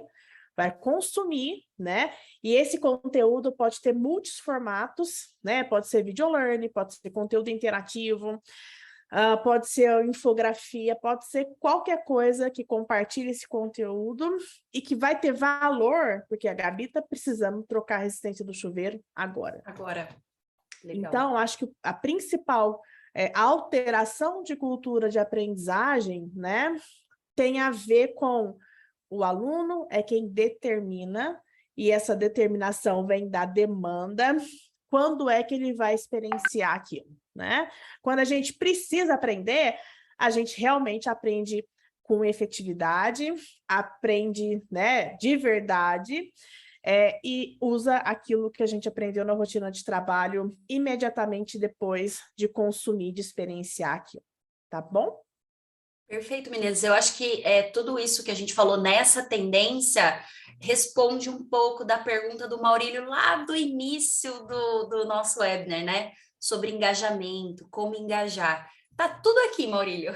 vai consumir, né? E esse conteúdo pode ter muitos formatos, né? Pode ser video learning, pode ser conteúdo interativo, pode ser infografia, pode ser qualquer coisa que compartilhe esse conteúdo e que vai ter valor, porque a Gabi está precisando trocar a resistência do chuveiro agora. Agora. Legal. Então, acho que a principal alteração de cultura de aprendizagem, né, tem a ver com o aluno é quem determina, e essa determinação vem da demanda, quando é que ele vai experienciar aquilo, né? Quando a gente precisa aprender, a gente realmente aprende com efetividade, aprende, né, de verdade, e usa aquilo que a gente aprendeu na rotina de trabalho imediatamente depois de consumir, de experienciar aquilo, tá bom? Perfeito, meninas. Eu acho que tudo isso que a gente falou nessa tendência responde um pouco da pergunta do Maurílio lá do início do nosso webinar, né? Sobre engajamento, como engajar. Tá tudo aqui, Maurílio.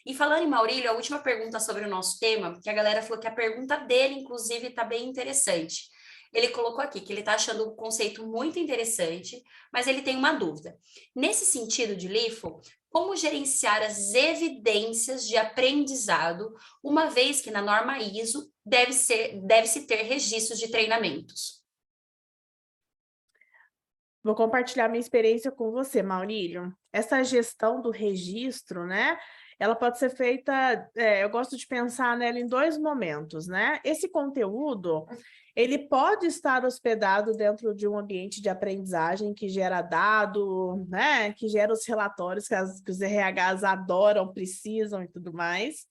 E falando em Maurílio, a última pergunta sobre o nosso tema, que a galera falou que a pergunta dele, inclusive, está bem interessante. Ele colocou aqui que ele está achando o conceito muito interessante, mas ele tem uma dúvida. Nesse sentido de LIFO, como gerenciar as evidências de aprendizado, uma vez que na norma ISO deve-se ter registros de treinamentos? Vou compartilhar minha experiência com você, Maurílio. Essa gestão do registro, né? Ela pode ser feita, eu gosto de pensar nela em dois momentos, né? Esse conteúdo, ele pode estar hospedado dentro de um ambiente de aprendizagem que gera dado, né? Que gera os relatórios que os RHs adoram, precisam e tudo mais.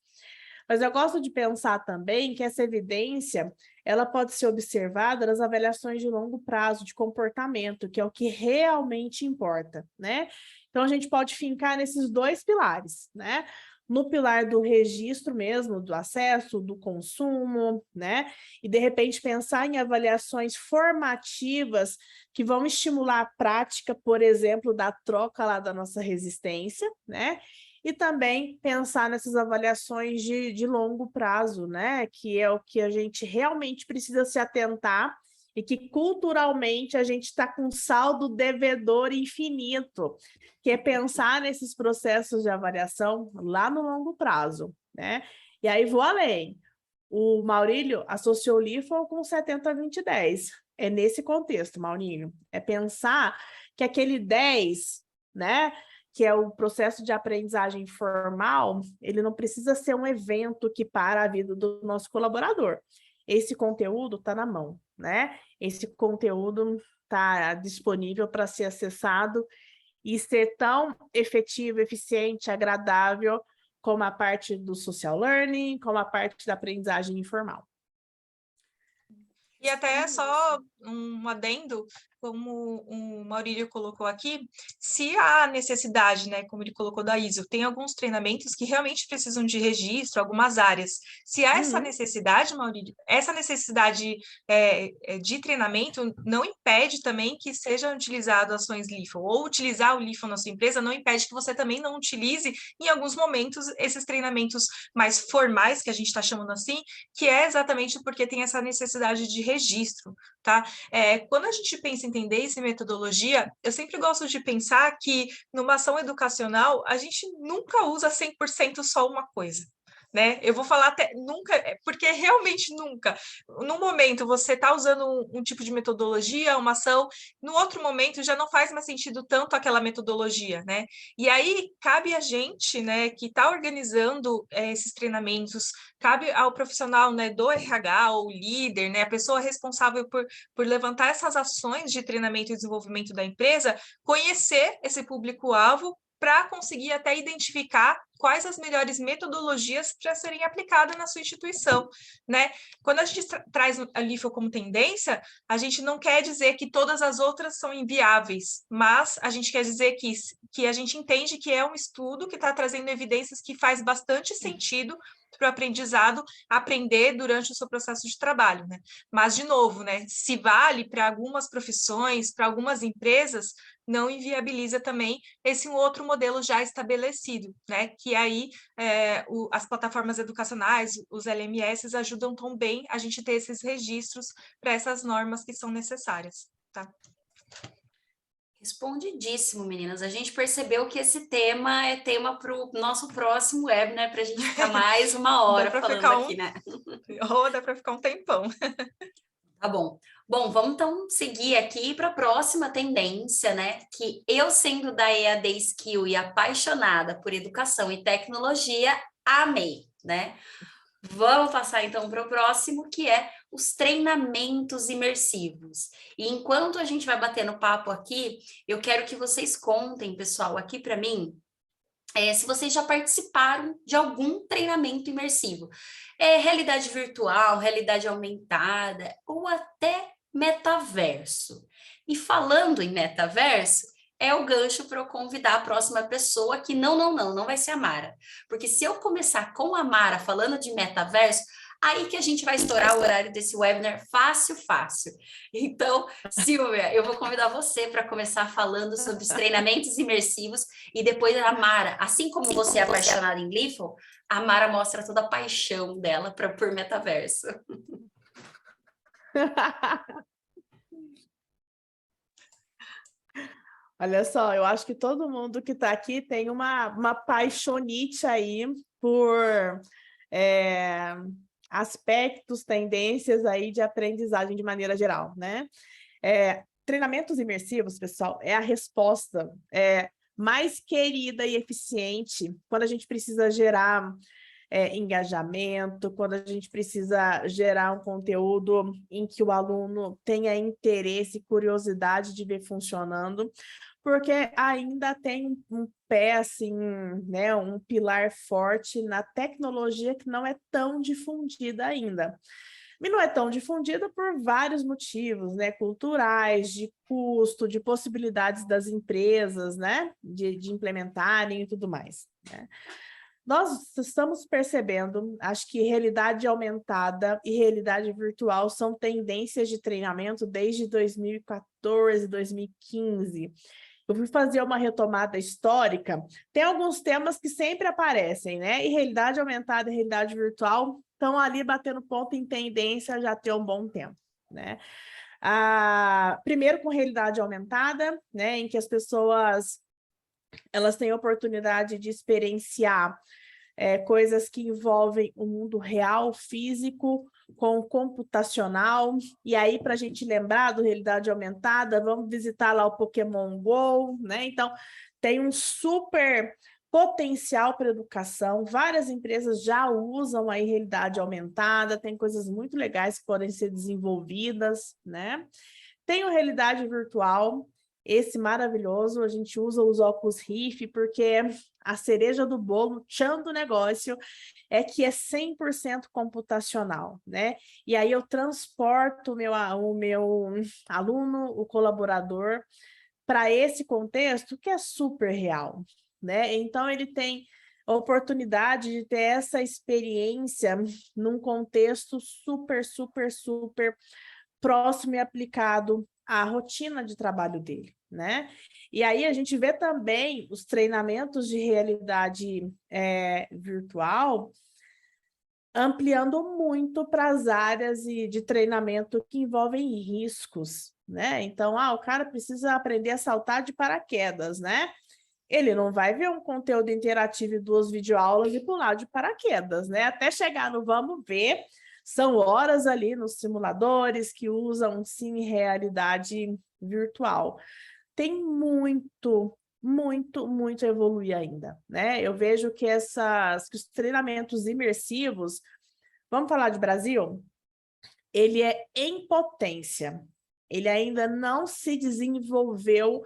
Mas eu gosto de pensar também que essa evidência, ela pode ser observada nas avaliações de longo prazo de comportamento, que é o que realmente importa, né? Então, a gente pode fincar nesses dois pilares, né? No pilar do registro mesmo, do acesso, do consumo, né? E, de repente, pensar em avaliações formativas que vão estimular a prática, por exemplo, da troca lá da nossa resistência, né? E também pensar nessas avaliações de longo prazo, né? Que é o que a gente realmente precisa se atentar e que culturalmente a gente está com saldo devedor infinito, que é pensar nesses processos de avaliação lá no longo prazo, né? E aí vou além. O Maurílio associou o LIFO com 70-20-10. É nesse contexto, Maurílio. É pensar que aquele 10, né? Que é o processo de aprendizagem formal, ele não precisa ser um evento que para a vida do nosso colaborador. Esse conteúdo está na mão, né? Esse conteúdo está disponível para ser acessado e ser tão efetivo, eficiente, agradável como a parte do social learning, como a parte da aprendizagem informal. E até só um adendo, como o Maurílio colocou aqui, se há necessidade, né, como ele colocou da ISO, tem alguns treinamentos que realmente precisam de registro, algumas áreas. Se há essa necessidade, Maurílio, essa necessidade de treinamento não impede também que sejam utilizadas ações LIFO, ou utilizar o LIFO na sua empresa não impede que você também não utilize, em alguns momentos, esses treinamentos mais formais, que a gente está chamando assim, que é exatamente porque tem essa necessidade de registro, tá? Quando a gente pensa em tendência e metodologia, eu sempre gosto de pensar que numa ação educacional, a gente nunca usa 100% só uma coisa, né? Eu vou falar até nunca, porque realmente nunca. No momento você está usando um tipo de metodologia, uma ação, no outro momento já não faz mais sentido tanto aquela metodologia, né? E aí cabe a gente, né, que está organizando esses treinamentos, cabe ao profissional, né, do RH, ou líder, né, a pessoa responsável por levantar essas ações de treinamento e desenvolvimento da empresa, conhecer esse público-alvo, para conseguir até identificar quais as melhores metodologias para serem aplicadas na sua instituição, né? Quando a gente traz a LIFO como tendência, a gente não quer dizer que todas as outras são inviáveis, mas a gente quer dizer que a gente entende que é um estudo que está trazendo evidências que faz bastante sentido para o aprendizado aprender durante o seu processo de trabalho, né? Mas, de novo, né, se vale para algumas profissões, para algumas empresas, não inviabiliza também esse outro modelo já estabelecido, né? Que aí as plataformas educacionais, os LMS, ajudam também a gente ter esses registros para essas normas que são necessárias, tá? Respondidíssimo, meninas. A gente percebeu que esse tema é tema para o nosso próximo web, né? Para a gente ficar mais uma hora falando aqui, né? Ou dá para ficar um tempão. Tá bom. Bom, vamos então seguir aqui para a próxima tendência, né? Que eu, sendo da EAD Skill e apaixonada por educação e tecnologia, amei, né? Vamos passar então para o próximo, que é os treinamentos imersivos. E enquanto a gente vai batendo papo aqui, eu quero que vocês contem, pessoal, aqui para mim, se vocês já participaram de algum treinamento imersivo. Realidade virtual, realidade aumentada ou até metaverso. E falando em metaverso, é o gancho para eu convidar a próxima pessoa que não vai ser a Mara. Porque se eu começar com a Mara falando de metaverso, aí que a gente vai estourar o horário desse webinar fácil. Então, Silvia, eu vou convidar você para começar falando sobre os treinamentos imersivos e depois a Mara, assim como você é apaixonada em LIFO, a Mara mostra toda a paixão dela por metaverso. Olha só, eu acho que todo mundo que está aqui tem uma paixonite aí por aspectos, tendências aí de aprendizagem de maneira geral, né? Treinamentos imersivos, pessoal, é a resposta mais querida e eficiente quando a gente precisa gerar engajamento, quando a gente precisa gerar um conteúdo em que o aluno tenha interesse e curiosidade de ver funcionando, porque ainda tem um pé, assim, né, um pilar forte na tecnologia que não é tão difundida ainda. E não é tão difundida por vários motivos, né, culturais, de custo, de possibilidades das empresas, né, de implementarem e tudo mais, né? Nós estamos percebendo, acho que realidade aumentada e realidade virtual são tendências de treinamento desde 2014, 2015. Eu fui fazer uma retomada histórica, tem alguns temas que sempre aparecem, né? E realidade aumentada e realidade virtual estão ali batendo ponto em tendência já tem um bom tempo, né? Primeiro com realidade aumentada, né? Em que as pessoas elas têm a oportunidade de experienciar coisas que envolvem o mundo real, físico, com computacional. E aí, para a gente lembrar do realidade aumentada, vamos visitar lá o Pokémon Go, né? Então, tem um super potencial para educação. Várias empresas já usam aí realidade aumentada, tem coisas muito legais que podem ser desenvolvidas, né? Tem a realidade virtual, esse maravilhoso, a gente usa os óculos Rift porque a cereja do bolo, tchan do negócio, é que é 100% computacional, né? E aí eu transporto o meu aluno, o colaborador, para esse contexto que é super real, né? Então ele tem a oportunidade de ter essa experiência num contexto super próximo e aplicado à rotina de trabalho dele, né? E aí a gente vê também os treinamentos de realidade virtual ampliando muito para as áreas de treinamento que envolvem riscos, né? Então, o cara precisa aprender a saltar de paraquedas, né? Ele não vai ver um conteúdo interativo e 2 videoaulas e pular de paraquedas, né? Até chegar no vamos ver, são horas ali nos simuladores que usam, sim, realidade virtual. Tem muito a evoluir ainda, né? Eu vejo que os treinamentos imersivos, vamos falar de Brasil? Ele é em potência. Ele ainda não se desenvolveu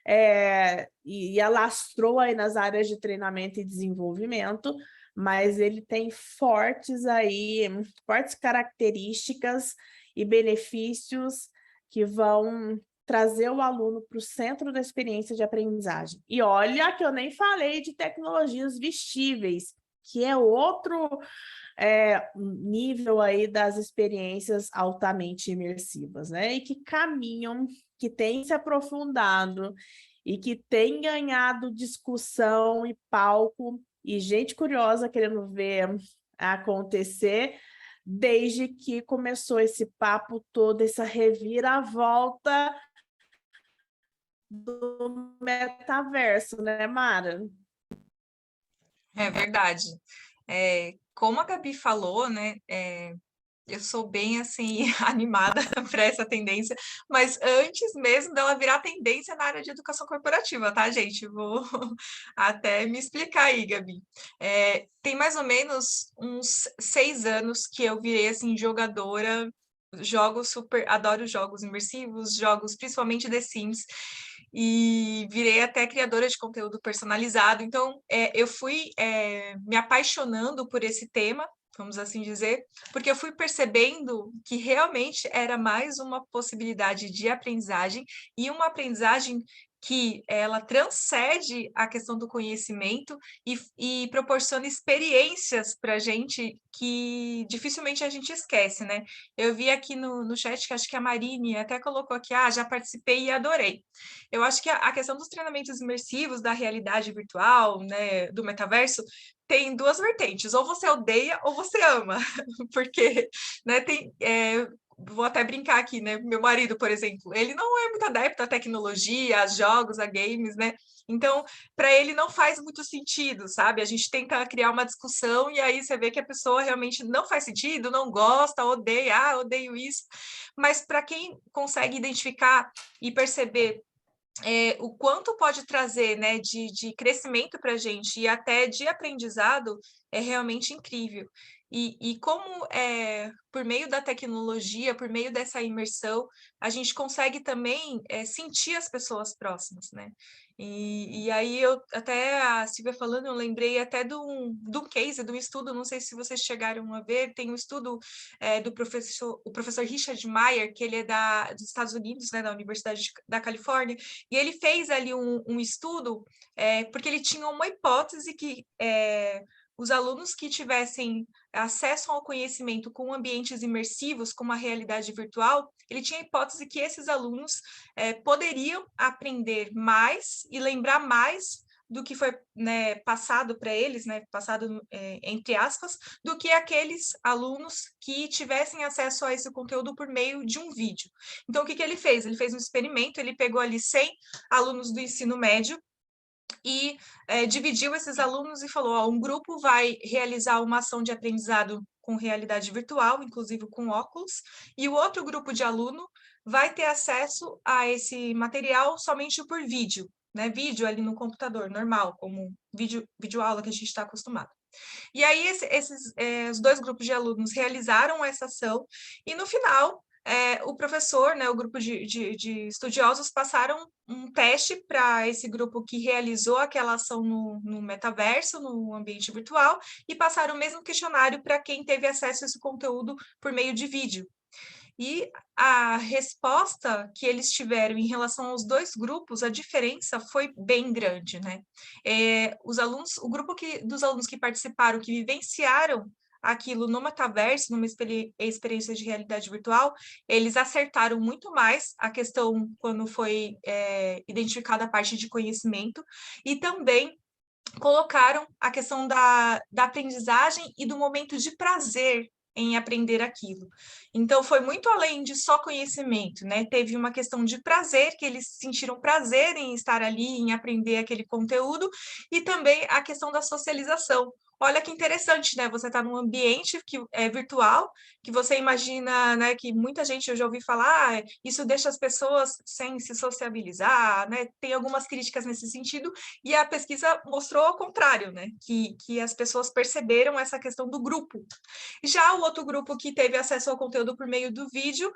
e alastrou aí nas áreas de treinamento e desenvolvimento, mas ele tem fortes características e benefícios que vão trazer o aluno para o centro da experiência de aprendizagem. E olha que eu nem falei de tecnologias vestíveis, que é outro nível aí das experiências altamente imersivas, né? E que caminham, que têm se aprofundado e que têm ganhado discussão e palco e gente curiosa querendo ver acontecer desde que começou esse papo todo, essa reviravolta do metaverso, né, Mara? É verdade. Como a Gabi falou, né, eu sou bem, assim, animada para essa tendência, mas antes mesmo dela virar tendência na área de educação corporativa, tá, gente? Vou até me explicar aí, Gabi. Tem mais ou menos uns 6 anos que eu virei, assim, jogadora, adoro jogos imersivos, jogos principalmente The Sims, e virei até criadora de conteúdo personalizado. Então, eu fui me apaixonando por esse tema, vamos assim dizer, porque eu fui percebendo que realmente era mais uma possibilidade de aprendizagem e uma aprendizagem que ela transcende a questão do conhecimento e proporciona experiências para a gente que dificilmente a gente esquece, né? Eu vi aqui no chat que acho que a Marine até colocou aqui, já participei e adorei. Eu acho que a questão dos treinamentos imersivos, da realidade virtual, né, do metaverso, tem duas vertentes, ou você odeia ou você ama, porque, né, vou até brincar aqui, né, meu marido, por exemplo, ele não é muito adepto à tecnologia, a jogos, a games, né, então, para ele não faz muito sentido, sabe, a gente tenta criar uma discussão e aí você vê que a pessoa realmente não faz sentido, não gosta, odeia, odeio isso, mas para quem consegue identificar e perceber o quanto pode trazer, né, de crescimento para a gente e até de aprendizado é realmente incrível. E como por meio da tecnologia, por meio dessa imersão, a gente consegue também sentir as pessoas próximas, né? E aí até a Silvia falando, eu lembrei até de um case, de um estudo, não sei se vocês chegaram a ver, tem um estudo do professor Richard Meyer, que ele é dos Estados Unidos, né, da Universidade da Califórnia, e ele fez ali um estudo, porque ele tinha uma hipótese que os alunos que tivessem acesso ao conhecimento com ambientes imersivos, com uma realidade virtual, ele tinha a hipótese que esses alunos poderiam aprender mais e lembrar mais do que foi, né, passado para eles, né, passado entre aspas, do que aqueles alunos que tivessem acesso a esse conteúdo por meio de um vídeo. Então, o que ele fez? Ele fez um experimento, ele pegou ali 100 alunos do ensino médio e dividiu esses alunos e falou, um grupo vai realizar uma ação de aprendizado com realidade virtual, inclusive com óculos, e o outro grupo de aluno vai ter acesso a esse material somente por vídeo, né? Vídeo ali no computador, normal, como videoaula que a gente está acostumado. E aí, os dois grupos de alunos realizaram essa ação, e no final, o professor, né, o grupo de estudiosos passaram um teste para esse grupo que realizou aquela ação no metaverso, no ambiente virtual, e passaram o mesmo questionário para quem teve acesso a esse conteúdo por meio de vídeo. E a resposta que eles tiveram em relação aos dois grupos, a diferença foi bem grande, né? O grupo dos alunos que participaram, que vivenciaram aquilo no metaverso, numa experiência de realidade virtual, eles acertaram muito mais a questão quando foi identificada a parte de conhecimento, e também colocaram a questão da aprendizagem e do momento de prazer em aprender aquilo. Então, foi muito além de só conhecimento, né? Teve uma questão de prazer, que eles sentiram prazer em estar ali, em aprender aquele conteúdo, e também a questão da socialização. olha que interessante, né? Você está num ambiente que é virtual, que você imagina, né, que muita gente, eu já ouvi falar, isso deixa as pessoas sem se sociabilizar, né? Tem algumas críticas nesse sentido, e a pesquisa mostrou ao contrário, né? Que as pessoas perceberam essa questão do grupo. Já o outro grupo que teve acesso ao conteúdo por meio do vídeo,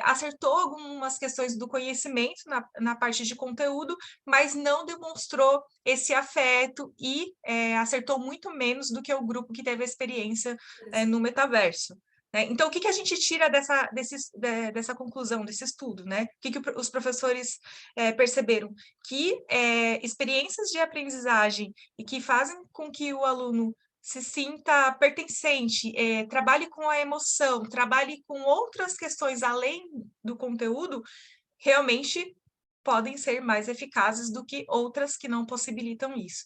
acertou algumas questões do conhecimento na parte de conteúdo, mas não demonstrou esse afeto e acertou muito menos do que o grupo que teve a experiência no metaverso. Né? Então, o que a gente tira dessa conclusão, desse estudo? Né? O que os professores perceberam? Que experiências de aprendizagem e que fazem com que o aluno se sinta pertencente, trabalhe com a emoção, trabalhe com outras questões além do conteúdo, realmente podem ser mais eficazes do que outras que não possibilitam isso.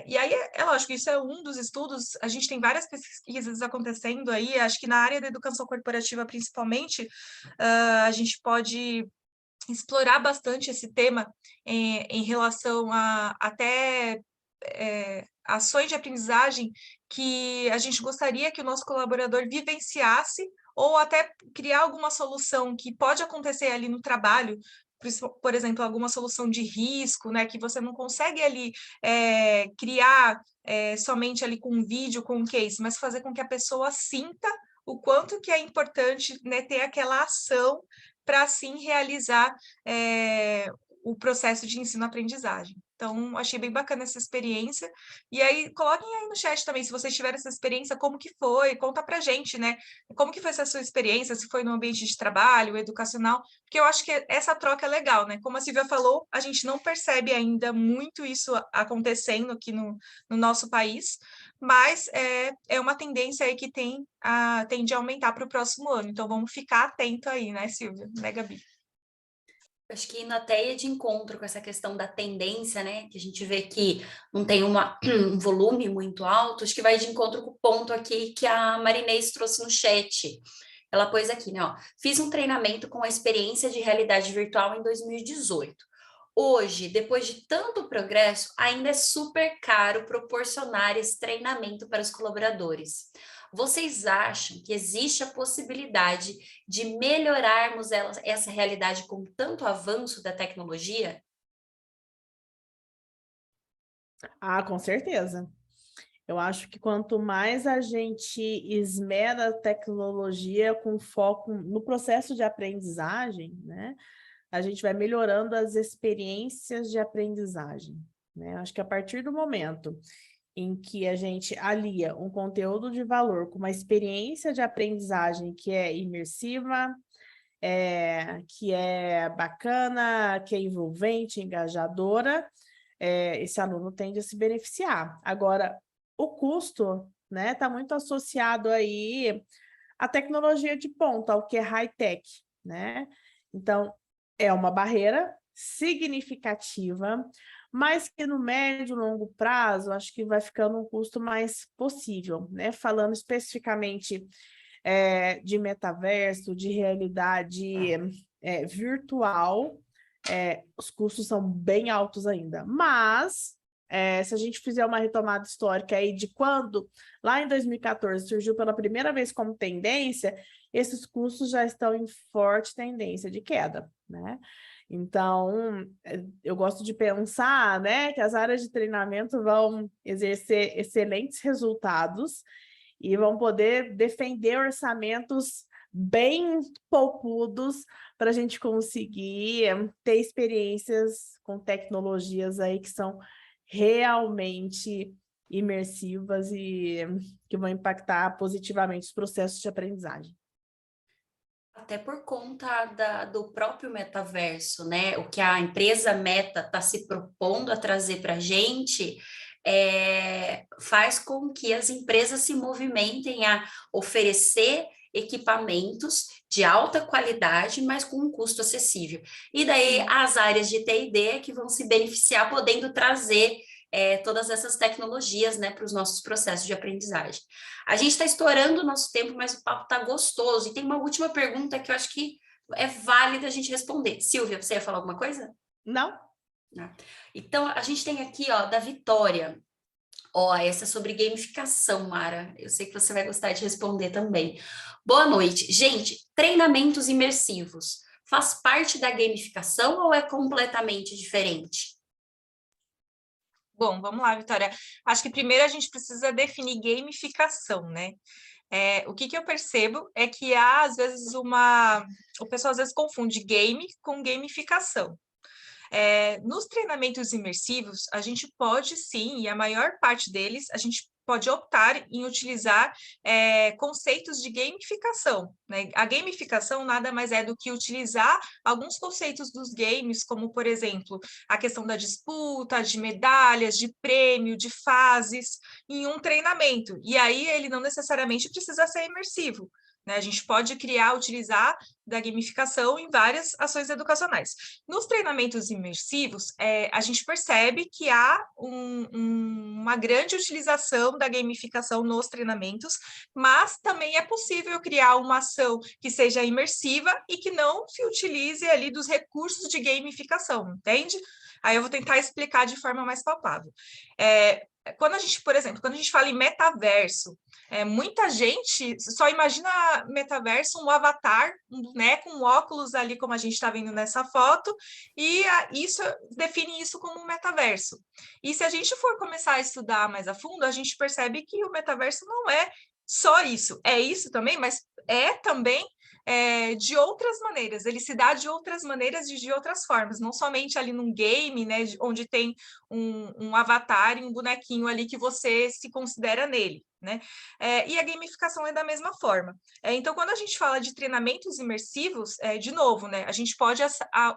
E aí, é lógico, isso é um dos estudos, a gente tem várias pesquisas acontecendo aí, acho que na área da educação corporativa, principalmente, a gente pode explorar bastante esse tema em relação a até ações de aprendizagem que a gente gostaria que o nosso colaborador vivenciasse ou até criar alguma solução que pode acontecer ali no trabalho, por exemplo, alguma solução de risco, né, que você não consegue ali criar somente ali com um vídeo, com um case, mas fazer com que a pessoa sinta o quanto que é importante, né, ter aquela ação para, assim, realizar o processo de ensino-aprendizagem. Então, achei bem bacana essa experiência. E aí, coloquem aí no chat também, se vocês tiveram essa experiência, como que foi? Conta pra gente, né? Como que foi essa sua experiência, se foi no ambiente de trabalho, educacional, porque eu acho que essa troca é legal, né? Como a Silvia falou, a gente não percebe ainda muito isso acontecendo aqui no nosso país, mas é uma tendência aí que tende a aumentar para o próximo ano. Então, vamos ficar atento aí, né, Silvia? Né, Gabi? Acho que indo até ir de encontro com essa questão da tendência, né? Que a gente vê que não tem um volume muito alto, acho que vai de encontro com o ponto aqui que a Marinês trouxe no chat. Ela pôs aqui, né? Ó, fiz um treinamento com a experiência de realidade virtual em 2018. Hoje, depois de tanto progresso, ainda é super caro proporcionar esse treinamento para os colaboradores. Vocês acham que existe a possibilidade de melhorarmos essa realidade com tanto avanço da tecnologia? Ah, com certeza. Eu acho que quanto mais a gente esmera a tecnologia com foco no processo de aprendizagem, né, a gente vai melhorando as experiências de aprendizagem, né? Acho que a partir do momento em que a gente alia um conteúdo de valor com uma experiência de aprendizagem que é imersiva, que é bacana, que é envolvente, engajadora, esse aluno tende a se beneficiar. Agora, o custo, né, está muito associado aí à tecnologia de ponta, ao que é high-tech, né? Então, é uma barreira significativa, mas que no médio e longo prazo, acho que vai ficando um custo mais possível, né? Falando especificamente de metaverso, de realidade virtual, os custos são bem altos ainda, mas se a gente fizer uma retomada histórica aí de quando, lá em 2014, surgiu pela primeira vez como tendência, esses custos já estão em forte tendência de queda, né? Então, eu gosto de pensar, né, que as áreas de treinamento vão exercer excelentes resultados e vão poder defender orçamentos bem poupudos para a gente conseguir ter experiências com tecnologias aí que são realmente imersivas e que vão impactar positivamente os processos de aprendizagem. Até por conta do próprio metaverso, né? O que a empresa Meta está se propondo a trazer para a gente faz com que as empresas se movimentem a oferecer equipamentos de alta qualidade, mas com um custo acessível. E daí as áreas de T&D que vão se beneficiar, podendo trazer todas essas tecnologias, né, para os nossos processos de aprendizagem. A gente está estourando o nosso tempo, mas o papo está gostoso. E tem uma última pergunta que eu acho que é válida a gente responder. Silvia, você ia falar alguma coisa? Não. Então, a gente tem aqui, ó, da Vitória. Ó, essa é sobre gamificação, Mara. Eu sei que você vai gostar de responder também. Boa noite. Gente, treinamentos imersivos faz parte da gamificação ou é completamente diferente? Bom, vamos lá, Vitória. Acho que primeiro a gente precisa definir gamificação, né? O que eu percebo é que há, às vezes, o pessoal às vezes confunde game com gamificação. Nos treinamentos imersivos, a gente pode sim, e a maior parte deles, a gente pode optar em utilizar conceitos de gamificação, né? A gamificação nada mais é do que utilizar alguns conceitos dos games, como, por exemplo, a questão da disputa, de medalhas, de prêmio, de fases, em um treinamento. E aí ele não necessariamente precisa ser imersivo, né? A gente pode utilizar da gamificação em várias ações educacionais. Nos treinamentos imersivos, a gente percebe que há uma grande utilização da gamificação nos treinamentos, mas também é possível criar uma ação que seja imersiva e que não se utilize ali dos recursos de gamificação, entende? Aí eu vou tentar explicar de forma mais palpável. Quando a gente, por exemplo, quando a gente fala em metaverso, muita gente só imagina metaverso, um avatar, um boneco, um óculos ali, como a gente está vendo nessa foto, e isso define isso como um metaverso. E se a gente for começar a estudar mais a fundo, a gente percebe que o metaverso não é só isso, é isso também, mas é também de outras maneiras, ele se dá de outras maneiras e de outras formas, não somente ali num game, né, onde tem um avatar e um bonequinho ali que você se considera nele, né? E a gamificação é da mesma forma. Então, quando a gente fala de treinamentos imersivos, de novo, né, a gente pode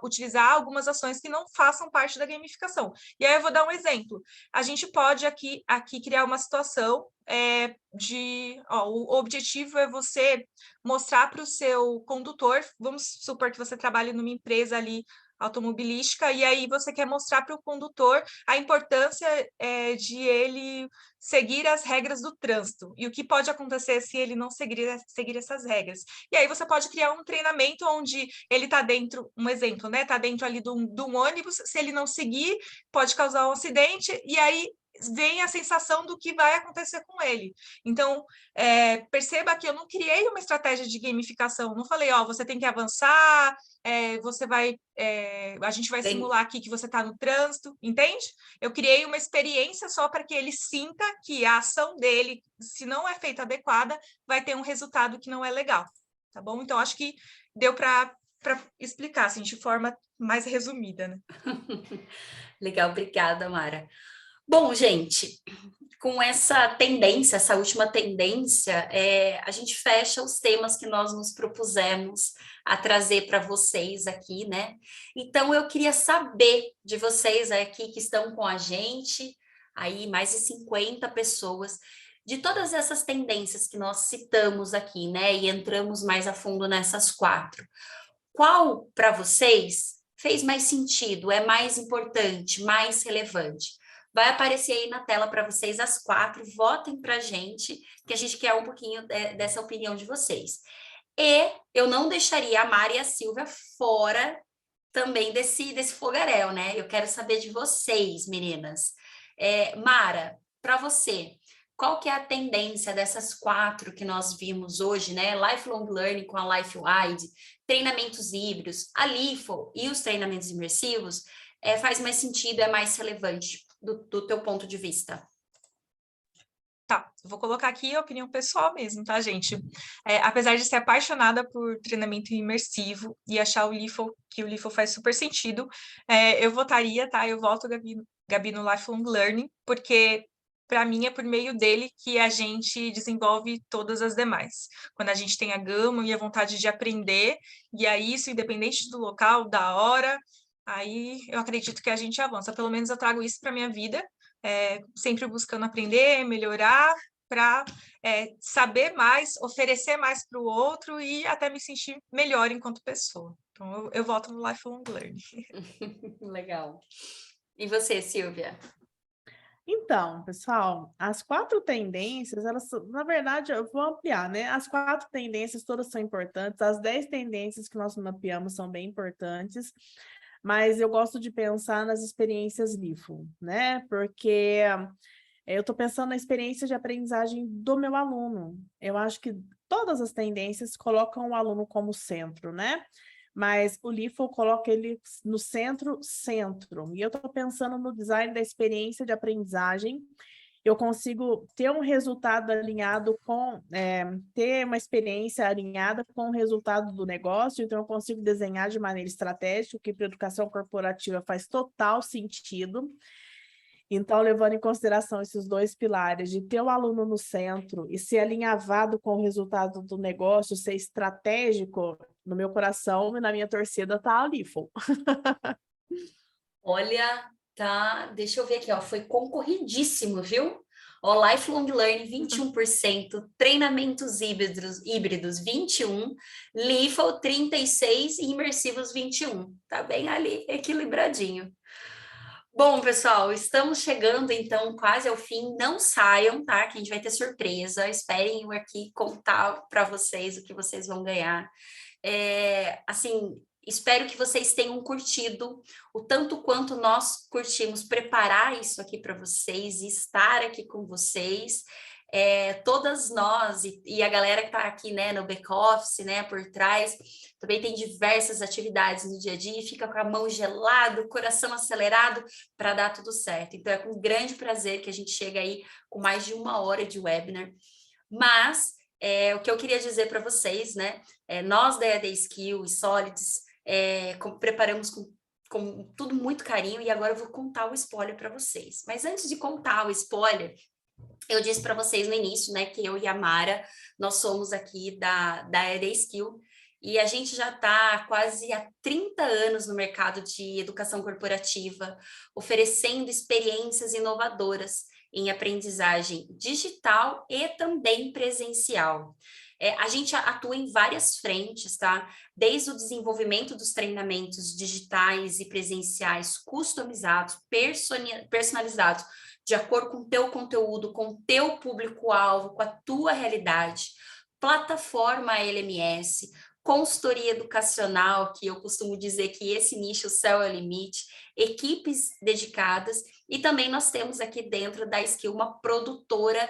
utilizar algumas ações que não façam parte da gamificação. E aí eu vou dar um exemplo. A gente pode aqui criar uma situação o objetivo é você mostrar para o seu condutor, vamos supor que você trabalhe numa empresa ali automobilística, e aí você quer mostrar para o condutor a importância de ele seguir as regras do trânsito, e o que pode acontecer se ele não seguir essas regras. E aí você pode criar um treinamento onde ele está dentro, um exemplo, né? Está dentro ali de um ônibus, se ele não seguir, pode causar um acidente, e aí vem a sensação do que vai acontecer com ele. Então, perceba que eu não criei uma estratégia de gamificação, não falei, você tem que avançar, a gente vai simular aqui que você está no trânsito, entende? Eu criei uma experiência só para que ele sinta que a ação dele, se não é feita adequada, vai ter um resultado que não é legal, tá bom? Então, acho que deu para explicar, assim, de forma mais resumida, né? Legal, obrigada, Mara. Bom, gente, com essa tendência, essa última tendência, a gente fecha os temas que nós nos propusemos a trazer para vocês aqui, né? Então, eu queria saber de vocês aqui que estão com a gente, aí mais de 50 pessoas, de todas essas tendências que nós citamos aqui, né? E entramos mais a fundo nessas 4. Qual, para vocês, fez mais sentido, é mais importante, mais relevante? Vai aparecer aí na tela para vocês as 4, votem para a gente, que a gente quer um pouquinho dessa opinião de vocês. E eu não deixaria a Mara e a Silvia fora também desse fogaréu, né? Eu quero saber de vocês, meninas. Mara, para você, qual que é a tendência dessas 4 que nós vimos hoje, né? Lifelong Learning com a LifeWide, treinamentos híbridos, a LIFO e os treinamentos imersivos, faz mais sentido, é mais relevante do teu ponto de vista? Tá, eu vou colocar aqui a opinião pessoal mesmo, tá, gente? Apesar de ser apaixonada por treinamento imersivo e achar que o LIFO faz super sentido, eu votaria, tá? Eu voto, Gabi, no Lifelong Learning, porque para mim é por meio dele que a gente desenvolve todas as demais. Quando a gente tem a gama e a vontade de aprender, e aí isso, independente do local, da hora, aí eu acredito que a gente avança. Pelo menos eu trago isso para minha vida, sempre buscando aprender, melhorar, para saber mais, oferecer mais para o outro e até me sentir melhor enquanto pessoa. Então, eu voto no Lifelong Learning. Legal. E você, Silvia? Então, pessoal, as 4 tendências, elas, na verdade, eu vou ampliar, né? As 4 tendências todas são importantes, as 10 tendências que nós mapeamos são bem importantes, mas eu gosto de pensar nas experiências LIFO, né? Porque Eu estou pensando na experiência de aprendizagem do meu aluno. Eu acho que todas as tendências colocam o aluno como centro, né? Mas o LIFO coloca ele no centro. E eu estou pensando no design da experiência de aprendizagem. Eu consigo ter um resultado alinhado com, ter uma experiência alinhada com o resultado do negócio, então eu consigo desenhar de maneira estratégica, o que para a educação corporativa faz total sentido. Então, levando em consideração esses dois pilares, de ter o aluno no centro e ser alinhavado com o resultado do negócio, ser estratégico, no meu coração e na minha torcida está a LIFO. Olha, tá, deixa eu ver aqui, ó, foi concorridíssimo, viu? Ó, Lifelong Learning 21%, treinamentos híbridos 21%, LIFO 36% e imersivos 21%. Tá bem ali, equilibradinho. Bom, pessoal, estamos chegando então quase ao fim. Não saiam, tá? Que a gente vai ter surpresa. Esperem eu aqui contar para vocês o que vocês vão ganhar. Assim, espero que vocês tenham curtido o tanto quanto nós curtimos preparar isso aqui para vocês e estar aqui com vocês. Todas nós e a galera que está aqui, né, no back-office, né, por trás, também tem diversas atividades no dia a dia e fica com a mão gelada, o coração acelerado para dar tudo certo. Então, é com grande prazer que a gente chega aí com mais de 1 hora de webinar. Mas, o que eu queria dizer para vocês, né, nós da EAD Skill e Solids preparamos com tudo muito carinho e agora eu vou contar o spoiler para vocês. Mas antes de contar o spoiler, eu disse para vocês no início, né, que eu e a Mara, nós somos aqui da EAD Skill e a gente já está quase há 30 anos no mercado de educação corporativa, oferecendo experiências inovadoras em aprendizagem digital e também presencial. A gente atua em várias frentes, tá? Desde o desenvolvimento dos treinamentos digitais e presenciais customizados, personalizados, de acordo com o teu conteúdo, com o teu público-alvo, com a tua realidade, plataforma LMS, consultoria educacional, que eu costumo dizer que esse nicho, o céu é o limite, equipes dedicadas, e também nós temos aqui dentro da Skill uma produtora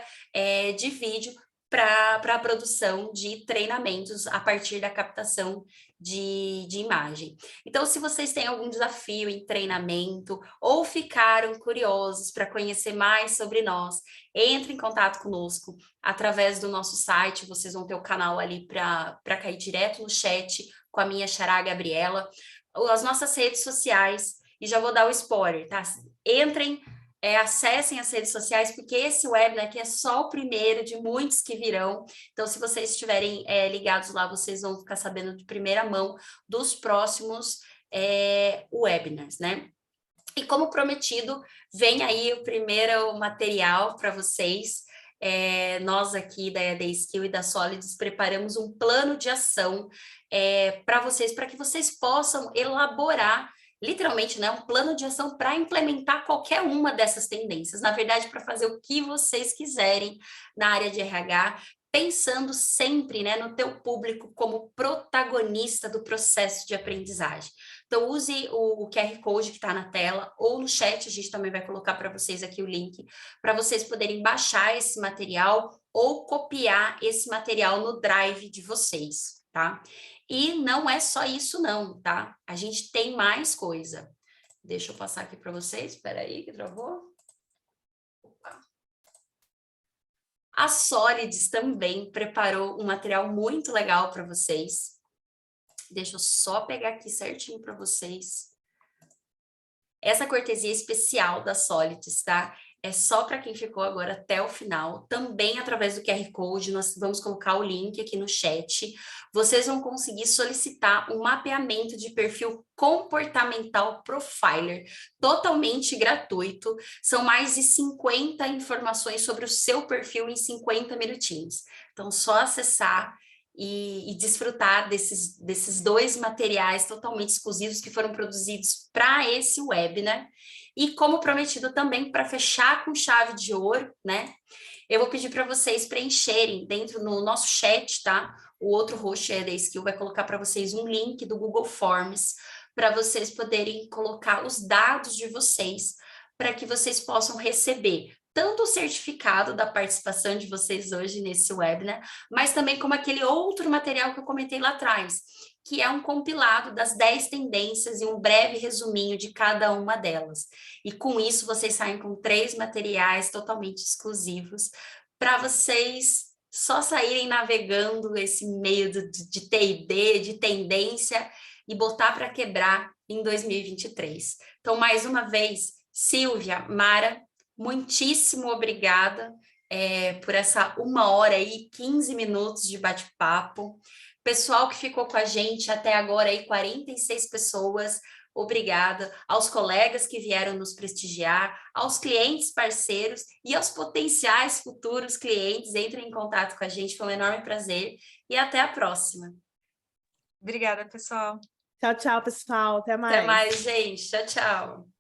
de vídeo para a produção de treinamentos a partir da captação de imagem. Então, se vocês têm algum desafio em treinamento ou ficaram curiosos para conhecer mais sobre nós, entre em contato conosco através do nosso site, vocês vão ter o canal ali para cair direto no chat com a minha xará Gabriela, as nossas redes sociais, e já vou dar o spoiler, tá? Entrem, acessem as redes sociais, porque esse webinar aqui é só o primeiro de muitos que virão. Então, se vocês estiverem ligados lá, vocês vão ficar sabendo de primeira mão dos próximos webinars, né? E como prometido, vem aí o primeiro material para vocês. Nós aqui da EAD Skill e da Solids preparamos um plano de ação para vocês, para que vocês possam elaborar literalmente, né, um plano de ação para implementar qualquer uma dessas tendências. Na verdade, para fazer o que vocês quiserem na área de RH, pensando sempre, né, no teu público como protagonista do processo de aprendizagem. Então, use o QR Code que está na tela ou no chat, a gente também vai colocar para vocês aqui o link, para vocês poderem baixar esse material ou copiar esse material no Drive de vocês, tá? E não é só isso não, tá? A gente tem mais coisa. Deixa eu passar aqui para vocês, espera aí que travou. Opa. A Solids também preparou um material muito legal para vocês. Deixa eu só pegar aqui certinho para vocês. Essa cortesia especial da Solids, tá? É só para quem ficou agora até o final, também através do QR Code, nós vamos colocar o link aqui no chat. Vocês vão conseguir solicitar um mapeamento de perfil comportamental profiler, totalmente gratuito. São mais de 50 informações sobre o seu perfil em 50 minutinhos. Então, só acessar e desfrutar desses 2 materiais totalmente exclusivos que foram produzidos para esse webinar. E como prometido também, para fechar com chave de ouro, né? Eu vou pedir para vocês preencherem dentro no nosso chat, tá? O outro host da Skill vai colocar para vocês um link do Google Forms para vocês poderem colocar os dados de vocês para que vocês possam receber tanto o certificado da participação de vocês hoje nesse webinar, mas também como aquele outro material que eu comentei lá atrás, que é um compilado das 10 tendências e um breve resuminho de cada uma delas. E com isso vocês saem com 3 materiais totalmente exclusivos para vocês só saírem navegando esse meio de T&D, de tendência, e botar para quebrar em 2023. Então, mais uma vez, Silvia, Mara, muitíssimo obrigada por essa 1h e 15 minutos de bate-papo. Pessoal que ficou com a gente até agora, aí 46 pessoas, obrigada. Aos colegas que vieram nos prestigiar, aos clientes parceiros e aos potenciais futuros clientes, entrem em contato com a gente, foi um enorme prazer e até a próxima. Obrigada, pessoal. Tchau, tchau, pessoal. Até mais. Até mais, gente. Tchau, tchau.